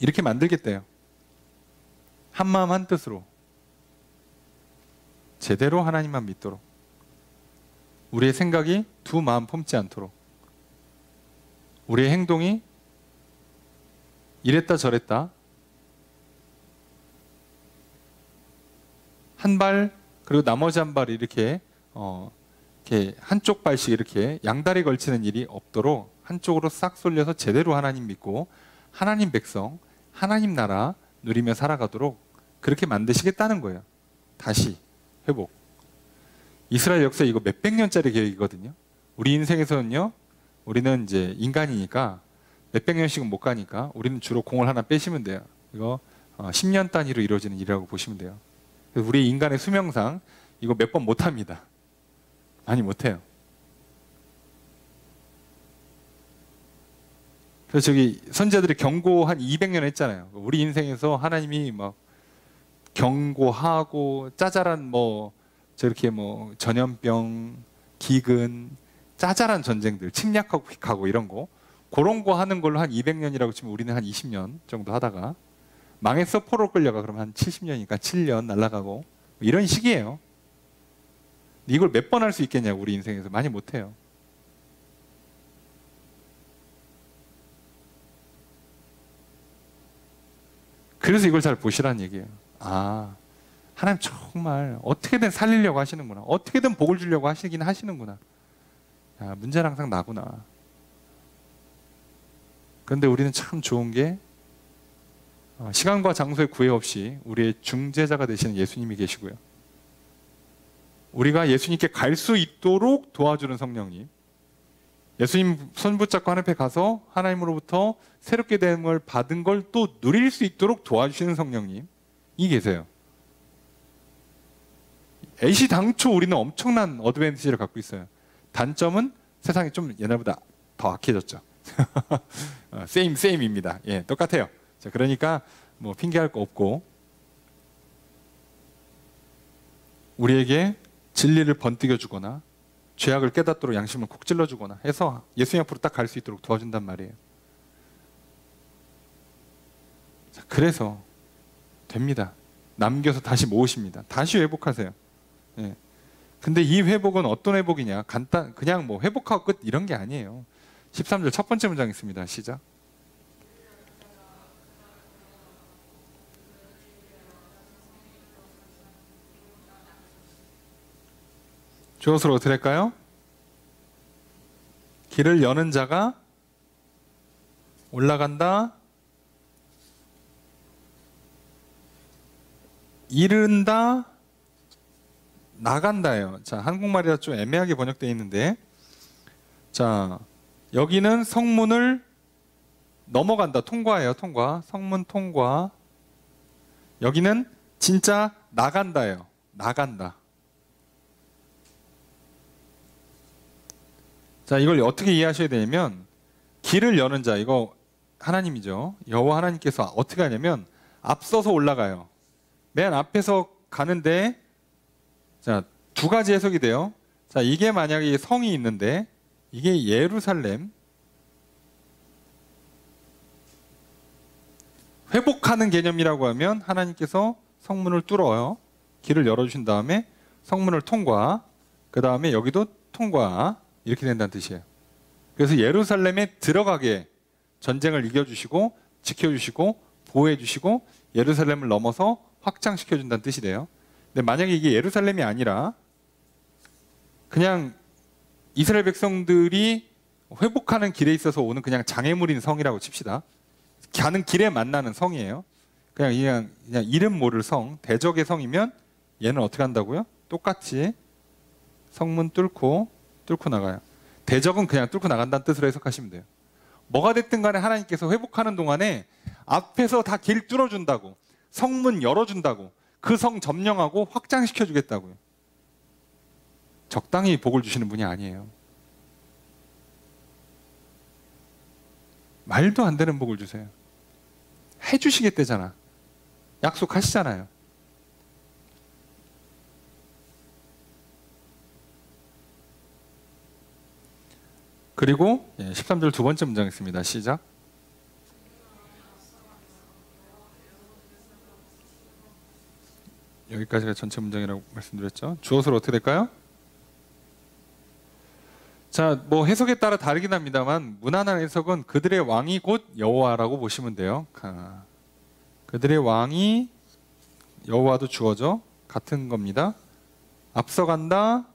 이렇게 만들겠대요. 한 마음 한 뜻으로 제대로 하나님만 믿도록 우리의 생각이 두 마음 품지 않도록 우리의 행동이 이랬다 저랬다 한 발 그리고 나머지 한 발이 이렇게 한쪽 발씩 이렇게 양다리 걸치는 일이 없도록 한쪽으로 싹 쏠려서 제대로 하나님 믿고 하나님 백성, 하나님 나라 누리며 살아가도록 그렇게 만드시겠다는 거예요. 다시 회복. 이스라엘 역사 이거 몇백 년짜리 계획이거든요. 우리 인생에서는요, 우리는 이제 인간이니까 몇백 년씩은 못 가니까 우리는 주로 공을 하나 빼시면 돼요. 이거 10년 단위로 이루어지는 일이라고 보시면 돼요. 우리 인간의 수명상 이거 몇 번 못 합니다. 많이 못 해요. 그래서 저기 선지자들이 경고 한 200년 했잖아요. 우리 인생에서 하나님이 막 경고하고 짜잘한 저렇게 전염병, 기근, 짜잘한 전쟁들, 침략하고 휙하고 이런 거 그런 거 하는 걸로 한 200년이라고 치면 우리는 한 20년 정도 하다가 망해서 포로 끌려가 그러면 한 70년이니까 7년 날아가고 이런 식이에요. 이걸 몇 번 할 수 있겠냐고 우리 인생에서 많이 못해요. 그래서 이걸 잘 보시라는 얘기예요. 하나님 정말 어떻게든 살리려고 하시는구나. 어떻게든 복을 주려고 하시긴 하시는구나. 문제는 항상 나구나. 그런데 우리는 참 좋은 게 시간과 장소에 구애 없이 우리의 중재자가 되시는 예수님이 계시고요. 우리가 예수님께 갈 수 있도록 도와주는 성령님, 예수님 손 붙잡고 하나님 앞에 가서 하나님으로부터 새롭게 됨을 받은 걸 또 누릴 수 있도록 도와주시는 성령님이 계세요. 애시당초 우리는 엄청난 어드밴티지를 갖고 있어요. 단점은 세상이 좀 옛날보다 더 악해졌죠. 세임입니다. 똑같아요. 자, 그러니까 핑계할 거 없고 우리에게 진리를 번뜩여 주거나 죄악을 깨닫도록 양심을 콕 찔러 주거나 해서 예수님 앞으로 딱 갈 수 있도록 도와준단 말이에요. 자, 그래서 됩니다. 남겨서 다시 모으십니다. 다시 회복하세요. 근데 이 회복은 어떤 회복이냐? 그냥 회복하고 끝 이런 게 아니에요. 13절 첫 번째 문장 있습니다. 시작. 주어서로 어떻게 할까요? 길을 여는 자가 올라간다. 이른다. 나간다예요. 자, 한국말이라 좀 애매하게 번역되어 있는데, 자, 여기는 성문을 넘어간다. 통과예요. 통과. 성문 통과. 여기는 진짜 나간다예요. 나간다. 자, 이걸 어떻게 이해하셔야 되냐면 길을 여는 자, 이거 하나님이죠. 여호와 하나님께서 어떻게 하냐면 앞서서 올라가요. 맨 앞에서 가는데, 자, 두 가지 해석이 돼요. 자, 이게 만약에 성이 있는데 이게 예루살렘, 회복하는 개념이라고 하면 하나님께서 성문을 뚫어요. 길을 열어주신 다음에 성문을 통과, 그 다음에 여기도 통과, 이렇게 된다는 뜻이에요. 그래서 예루살렘에 들어가게 전쟁을 이겨주시고 지켜주시고 보호해주시고 예루살렘을 넘어서 확장시켜준다는 뜻이 돼요. 근데 만약에 이게 예루살렘이 아니라 그냥 이스라엘 백성들이 회복하는 길에 있어서 오는 그냥 장애물인 성이라고 칩시다. 가는 길에 만나는 성이에요. 그냥 이름 모를 성, 대적의 성이면 얘는 어떻게 한다고요? 똑같이 성문 뚫고 나가요. 대적은 그냥 뚫고 나간다는 뜻으로 해석하시면 돼요. 뭐가 됐든 간에 하나님께서 회복하는 동안에 앞에서 다 길 뚫어준다고, 성문 열어준다고, 그 성 점령하고 확장시켜주겠다고요. 적당히 복을 주시는 분이 아니에요. 말도 안 되는 복을 주세요. 해주시겠대잖아. 약속하시잖아요. 그리고 13절 두 번째 문장 있습니다. 시작. 여기까지가 전체 문장이라고 말씀드렸죠. 주어서로 어떻게 될까요? 자, 뭐 해석에 따라 다르긴 합니다만 무난한 해석은 그들의 왕이 곧 여호와라고 보시면 돼요. 그들의 왕이 여호와도 주어져 같은 겁니다. 앞서간다,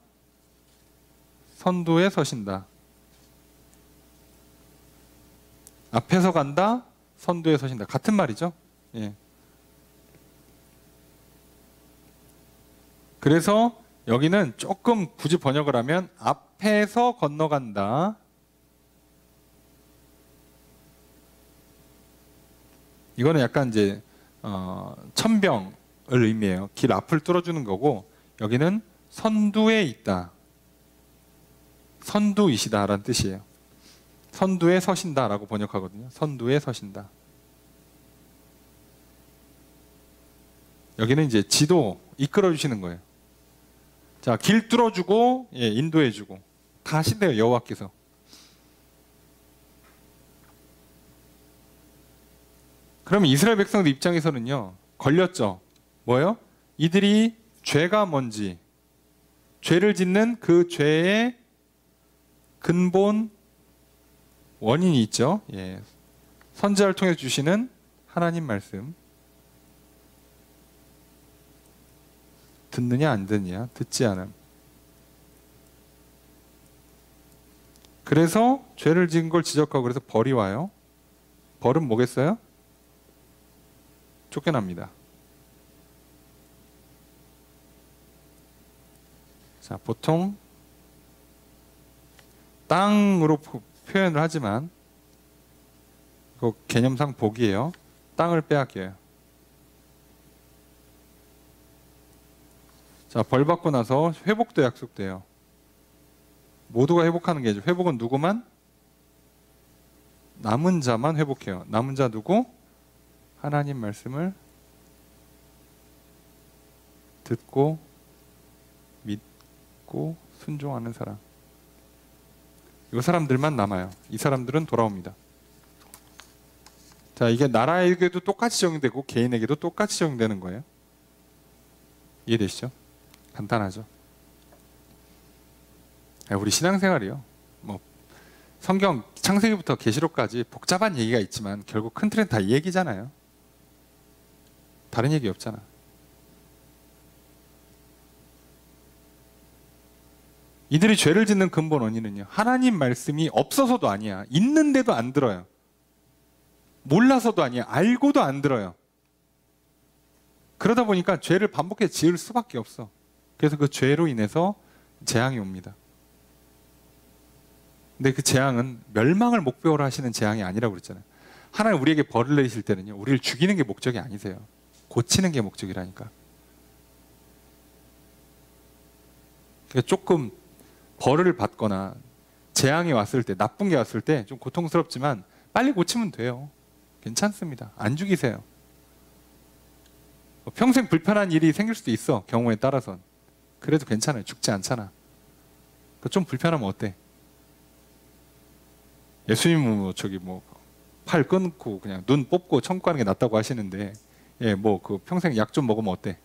선두에 서신다. 앞에서 간다, 선두에 서신다. 같은 말이죠. 예. 그래서 여기는 조금 굳이 번역을 하면 앞에서 건너간다. 이거는 약간 이제 천병을 의미해요. 길 앞을 뚫어주는 거고, 여기는 선두에 있다. 선두이시다라는 뜻이에요. 선두에 서신다라고 번역하거든요. 선두에 서신다. 여기는 이제 지도 이끌어 주시는 거예요. 자, 길 뚫어주고, 인도해주고 다 하신대요, 여호와께서. 그럼 이스라엘 백성들 입장에서는요, 걸렸죠. 뭐예요? 이들이 죄가 뭔지, 죄를 짓는 그 죄의 근본 원인이 있죠. 선지자를 통해 주시는 하나님 말씀. 듣느냐 안 듣느냐, 듣지 않음. 그래서 죄를 지은 걸 지적하고 그래서 벌이 와요. 벌은 뭐겠어요? 쫓겨납니다. 자, 보통 땅으로 표현을 하지만 그 개념상 복이에요. 땅을 빼앗겨요. 자, 벌 받고 나서 회복도 약속돼요. 모두가 회복하는 게 아니죠. 회복은 누구만? 남은 자만 회복해요. 남은 자 누구? 하나님 말씀을 듣고 믿고 순종하는 사람. 이 사람들만 남아요. 이 사람들은 돌아옵니다. 자, 이게 나라에게도 똑같이 적용되고 개인에게도 똑같이 적용되는 거예요. 이해되시죠? 간단하죠? 우리 신앙생활이요. 뭐 성경 창세기부터 계시록까지 복잡한 얘기가 있지만 결국 큰 틀은 다 이 얘기잖아요. 다른 얘기 없잖아. 이들이 죄를 짓는 근본 원인은요, 하나님 말씀이 없어서도 아니야. 있는데도 안 들어요. 몰라서도 아니야. 알고도 안 들어요. 그러다 보니까 죄를 반복해 지을 수밖에 없어. 그래서 그 죄로 인해서 재앙이 옵니다. 근데 그 재앙은 멸망을 목표로 하시는 재앙이 아니라고 그랬잖아요. 하나님 우리에게 벌을 내리실 때는요, 우리를 죽이는 게 목적이 아니세요. 고치는 게 목적이라니까. 그러니까 조금 벌을 받거나 재앙이 왔을 때, 나쁜 게 왔을 때 좀 고통스럽지만 빨리 고치면 돼요. 괜찮습니다. 안 죽이세요. 평생 불편한 일이 생길 수도 있어, 경우에 따라선. 그래도 괜찮아요. 죽지 않잖아. 좀 불편하면 어때? 예수님은 팔 끊고 그냥 눈 뽑고 천국 가는 게 낫다고 하시는데, 그 평생 약 좀 먹으면 어때?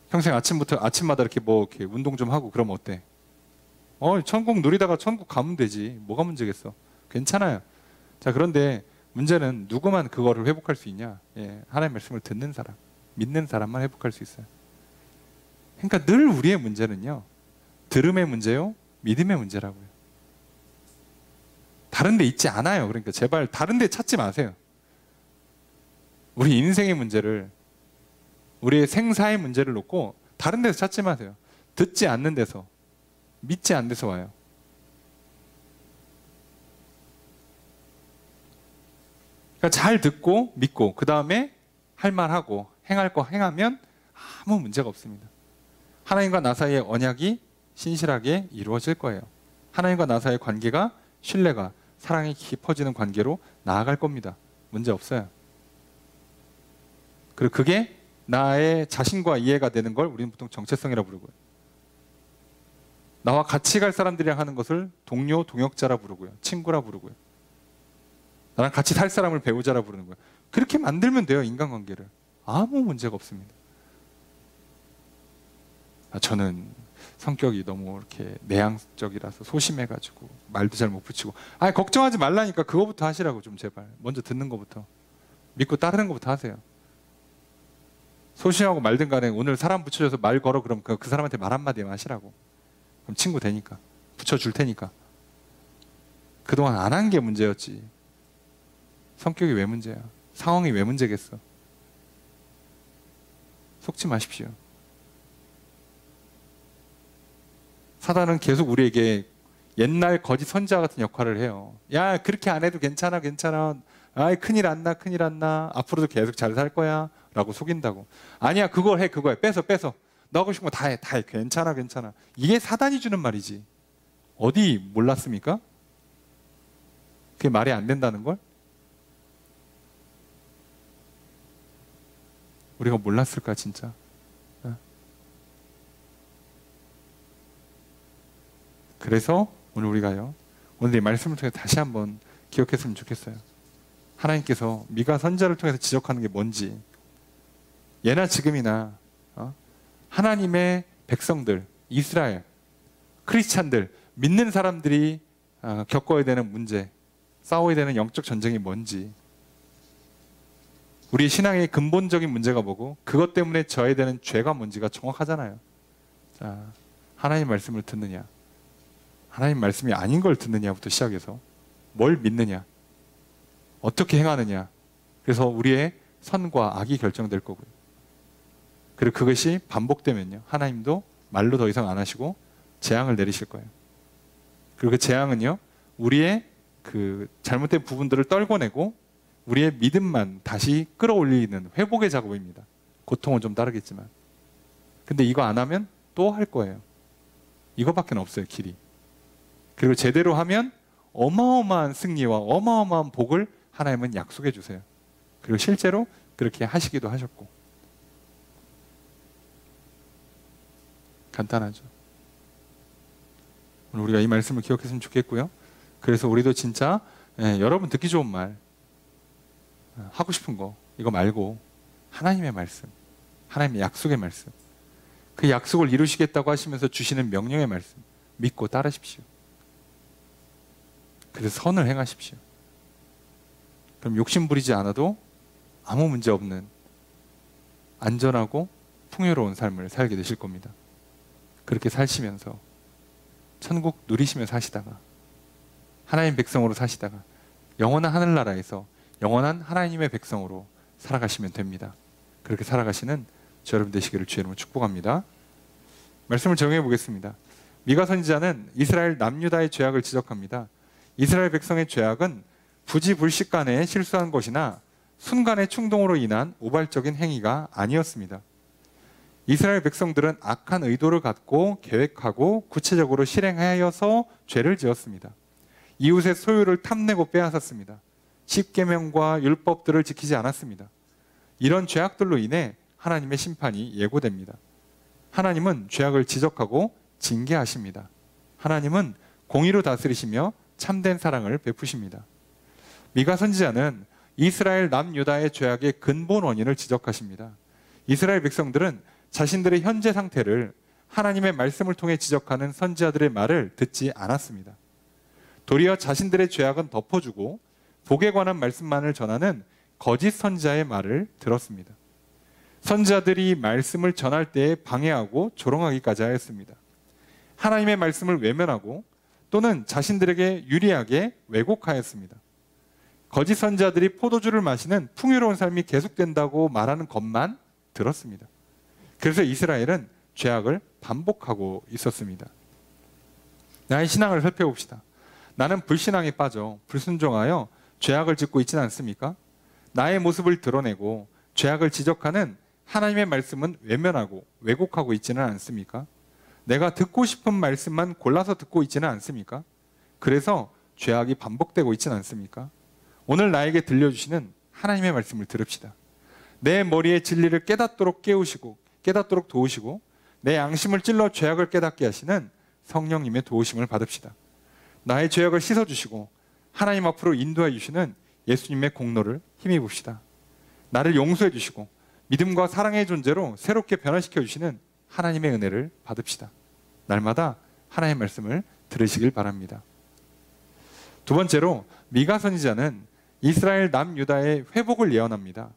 평생 아침마다 이렇게 운동 좀 하고 그러면 어때? 천국 누리다가 천국 가면 되지. 뭐가 문제겠어? 괜찮아요. 자, 그런데 문제는 누구만 그거를 회복할 수 있냐? 하나님의 말씀을 듣는 사람, 믿는 사람만 회복할 수 있어요. 그러니까 늘 우리의 문제는요, 들음의 문제요, 믿음의 문제라고요. 다른 데 있지 않아요. 그러니까 제발 다른 데 찾지 마세요. 우리 인생의 문제를, 우리의 생사의 문제를 놓고 다른 데서 찾지 마세요. 듣지 않는 데서, 믿지 않는 데서 와요. 그러니까 잘 듣고 믿고 그 다음에 할 말하고 행할 거 행하면 아무 문제가 없습니다. 하나님과 나 사이의 언약이 신실하게 이루어질 거예요. 하나님과 나 사이의 관계가 신뢰가, 사랑이 깊어지는 관계로 나아갈 겁니다. 문제 없어요. 그리고 그게 나의 자신과 이해가 되는 걸 우리는 보통 정체성이라고 부르고요. 나와 같이 갈 사람들이랑 하는 것을 동료, 동역자라 부르고요. 친구라 부르고요. 나랑 같이 살 사람을 배우자라 부르는 거예요. 그렇게 만들면 돼요, 인간관계를. 아무 문제가 없습니다. 저는 성격이 너무 이렇게 내향적이라서 소심해가지고 말도 잘 못 붙이고. 걱정하지 말라니까 그거부터 하시라고 좀 제발. 먼저 듣는 것부터. 믿고 따르는 것부터 하세요. 소심하고 말든 간에 오늘 사람 붙여줘서 말 걸어 그럼 그 사람한테 말 한마디만 하시라고. 그럼 친구 되니까. 붙여줄 테니까. 그동안 안 한 게 문제였지. 성격이 왜 문제야? 상황이 왜 문제겠어? 속지 마십시오. 사단은 계속 우리에게 옛날 거짓 선지자 같은 역할을 해요. 야, 그렇게 안 해도 괜찮아, 괜찮아. 큰일 안 나, 큰일 안 나. 앞으로도 계속 잘 살 거야. 라고 속인다고. 아니야, 그걸 해, 그거 해. 뺏어. 너 하고 싶은 거 다 해. 괜찮아, 괜찮아. 이게 사단이 주는 말이지. 어디 몰랐습니까? 그게 말이 안 된다는 걸? 우리가 몰랐을까, 진짜? 그래서 오늘 우리가요, 오늘 이 말씀을 통해 다시 한번 기억했으면 좋겠어요. 하나님께서 미가 선지자를 통해서 지적하는 게 뭔지, 예나 지금이나 하나님의 백성들, 이스라엘, 크리스찬들, 믿는 사람들이 겪어야 되는 문제, 싸워야 되는 영적 전쟁이 뭔지, 우리 신앙의 근본적인 문제가 뭐고 그것 때문에 져야 되는 죄가 뭔지가 정확하잖아요. 자, 하나님 말씀을 듣느냐, 하나님 말씀이 아닌 걸 듣느냐부터 시작해서 뭘 믿느냐, 어떻게 행하느냐, 그래서 우리의 선과 악이 결정될 거고요. 그리고 그것이 반복되면요, 하나님도 말로 더 이상 안 하시고 재앙을 내리실 거예요. 그리고 그 재앙은요, 우리의 그 잘못된 부분들을 떨궈내고 우리의 믿음만 다시 끌어올리는 회복의 작업입니다. 고통은 좀 따르겠지만. 근데 이거 안 하면 또 할 거예요. 이거밖에 없어요, 길이. 그리고 제대로 하면 어마어마한 승리와 어마어마한 복을 하나님은 약속해 주세요. 그리고 실제로 그렇게 하시기도 하셨고. 간단하죠. 오늘 우리가 이 말씀을 기억했으면 좋겠고요. 그래서 우리도 진짜 여러분 듣기 좋은 말, 하고 싶은 거 이거 말고 하나님의 말씀, 하나님의 약속의 말씀, 그 약속을 이루시겠다고 하시면서 주시는 명령의 말씀 믿고 따르십시오. 그래서 선을 행하십시오. 그럼 욕심 부리지 않아도 아무 문제 없는 안전하고 풍요로운 삶을 살게 되실 겁니다. 그렇게 사시면서 천국 누리시면서 사시다가 하나님 백성으로 사시다가 영원한 하늘나라에서 영원한 하나님의 백성으로 살아가시면 됩니다. 그렇게 살아가시는 저 여러분 되시기를 주의 이름으로 축복합니다. 말씀을 정해 보겠습니다. 미가 선지자는 이스라엘 남유다의 죄악을 지적합니다. 이스라엘 백성의 죄악은 부지불식간에 실수한 것이나 순간의 충동으로 인한 우발적인 행위가 아니었습니다. 이스라엘 백성들은 악한 의도를 갖고 계획하고 구체적으로 실행하여서 죄를 지었습니다. 이웃의 소유를 탐내고 빼앗았습니다. 십계명과 율법들을 지키지 않았습니다. 이런 죄악들로 인해 하나님의 심판이 예고됩니다. 하나님은 죄악을 지적하고 징계하십니다. 하나님은 공의로 다스리시며 참된 사랑을 베푸십니다. 미가 선지자는 이스라엘 남유다의 죄악의 근본 원인을 지적하십니다. 이스라엘 백성들은 자신들의 현재 상태를 하나님의 말씀을 통해 지적하는 선지자들의 말을 듣지 않았습니다. 도리어 자신들의 죄악은 덮어주고 복에 관한 말씀만을 전하는 거짓 선지자의 말을 들었습니다. 선지자들이 말씀을 전할 때에 방해하고 조롱하기까지 하였습니다. 하나님의 말씀을 외면하고 또는 자신들에게 유리하게 왜곡하였습니다. 거짓 선지자들이 포도주를 마시는 풍요로운 삶이 계속된다고 말하는 것만 들었습니다. 그래서 이스라엘은 죄악을 반복하고 있었습니다. 나의 신앙을 살펴봅시다. 나는 불신앙에 빠져 불순종하여 죄악을 짓고 있지는 않습니까? 나의 모습을 드러내고 죄악을 지적하는 하나님의 말씀은 외면하고 왜곡하고 있지는 않습니까? 내가 듣고 싶은 말씀만 골라서 듣고 있지는 않습니까? 그래서 죄악이 반복되고 있지는 않습니까? 오늘 나에게 들려주시는 하나님의 말씀을 들읍시다. 내 머리에 진리를 깨닫도록 깨닫도록 도우시고 내 양심을 찔러 죄악을 깨닫게 하시는 성령님의 도우심을 받읍시다. 나의 죄악을 씻어주시고 하나님 앞으로 인도해 주시는 예수님의 공로를 힘입읍시다. 나를 용서해 주시고 믿음과 사랑의 존재로 새롭게 변화시켜 주시는 하나님의 은혜를 받읍시다. 날마다 하나님의 말씀을 들으시길 바랍니다. 두 번째로 미가 선지자는 이스라엘 남유다의 회복을 예언합니다.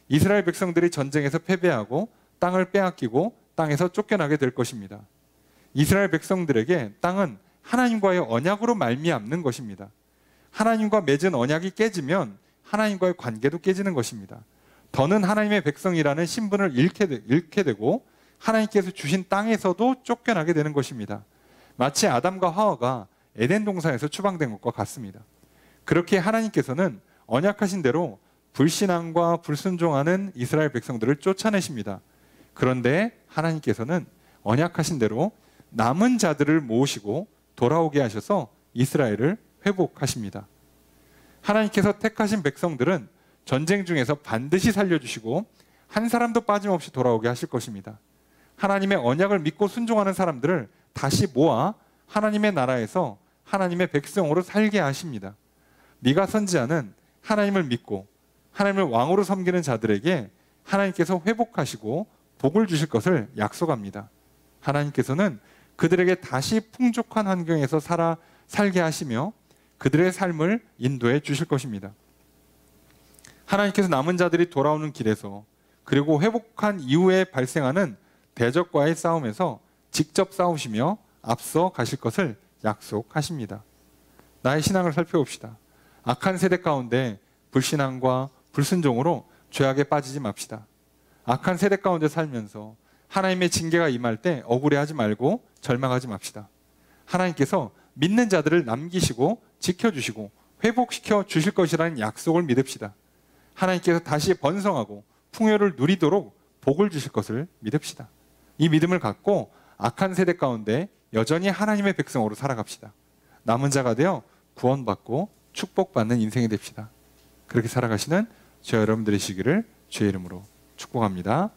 이스라엘 백성들이 전쟁에서 패배하고 땅을 빼앗기고 땅에서 쫓겨나게 될 것입니다. 이스라엘 백성들에게 땅은 하나님과의 언약으로 말미암는 것입니다. 하나님과 맺은 언약이 깨지면 하나님과의 관계도 깨지는 것입니다. 더는 하나님의 백성이라는 신분을 잃게 되고 하나님께서 주신 땅에서도 쫓겨나게 되는 것입니다. 마치 아담과 하와가 에덴 동산에서 추방된 것과 같습니다. 그렇게 하나님께서는 언약하신 대로 불신앙과 불순종하는 이스라엘 백성들을 쫓아내십니다. 그런데 하나님께서는 언약하신 대로 남은 자들을 모으시고 돌아오게 하셔서 이스라엘을 회복하십니다. 하나님께서 택하신 백성들은 전쟁 중에서 반드시 살려주시고 한 사람도 빠짐없이 돌아오게 하실 것입니다. 하나님의 언약을 믿고 순종하는 사람들을 다시 모아 하나님의 나라에서 하나님의 백성으로 살게 하십니다. 미가 선지자는 하나님을 믿고 하나님을 왕으로 섬기는 자들에게 하나님께서 회복하시고 복을 주실 것을 약속합니다. 하나님께서는 그들에게 다시 풍족한 환경에서 살게 하시며 그들의 삶을 인도해 주실 것입니다. 하나님께서 남은 자들이 돌아오는 길에서 그리고 회복한 이후에 발생하는 대적과의 싸움에서 직접 싸우시며 앞서 가실 것을 약속하십니다. 나의 신앙을 살펴봅시다. 악한 세대 가운데 불신앙과 불순종으로 죄악에 빠지지 맙시다. 악한 세대 가운데 살면서 하나님의 징계가 임할 때 억울해하지 말고 절망하지 맙시다. 하나님께서 믿는 자들을 남기시고 지켜주시고 회복시켜 주실 것이라는 약속을 믿읍시다. 하나님께서 다시 번성하고 풍요를 누리도록 복을 주실 것을 믿읍시다. 이 믿음을 갖고 악한 세대 가운데 여전히 하나님의 백성으로 살아갑시다. 남은 자가 되어 구원받고 축복받는 인생이 됩시다. 그렇게 살아가시는 저 여러분들의 시기를 주의 이름으로 축복합니다.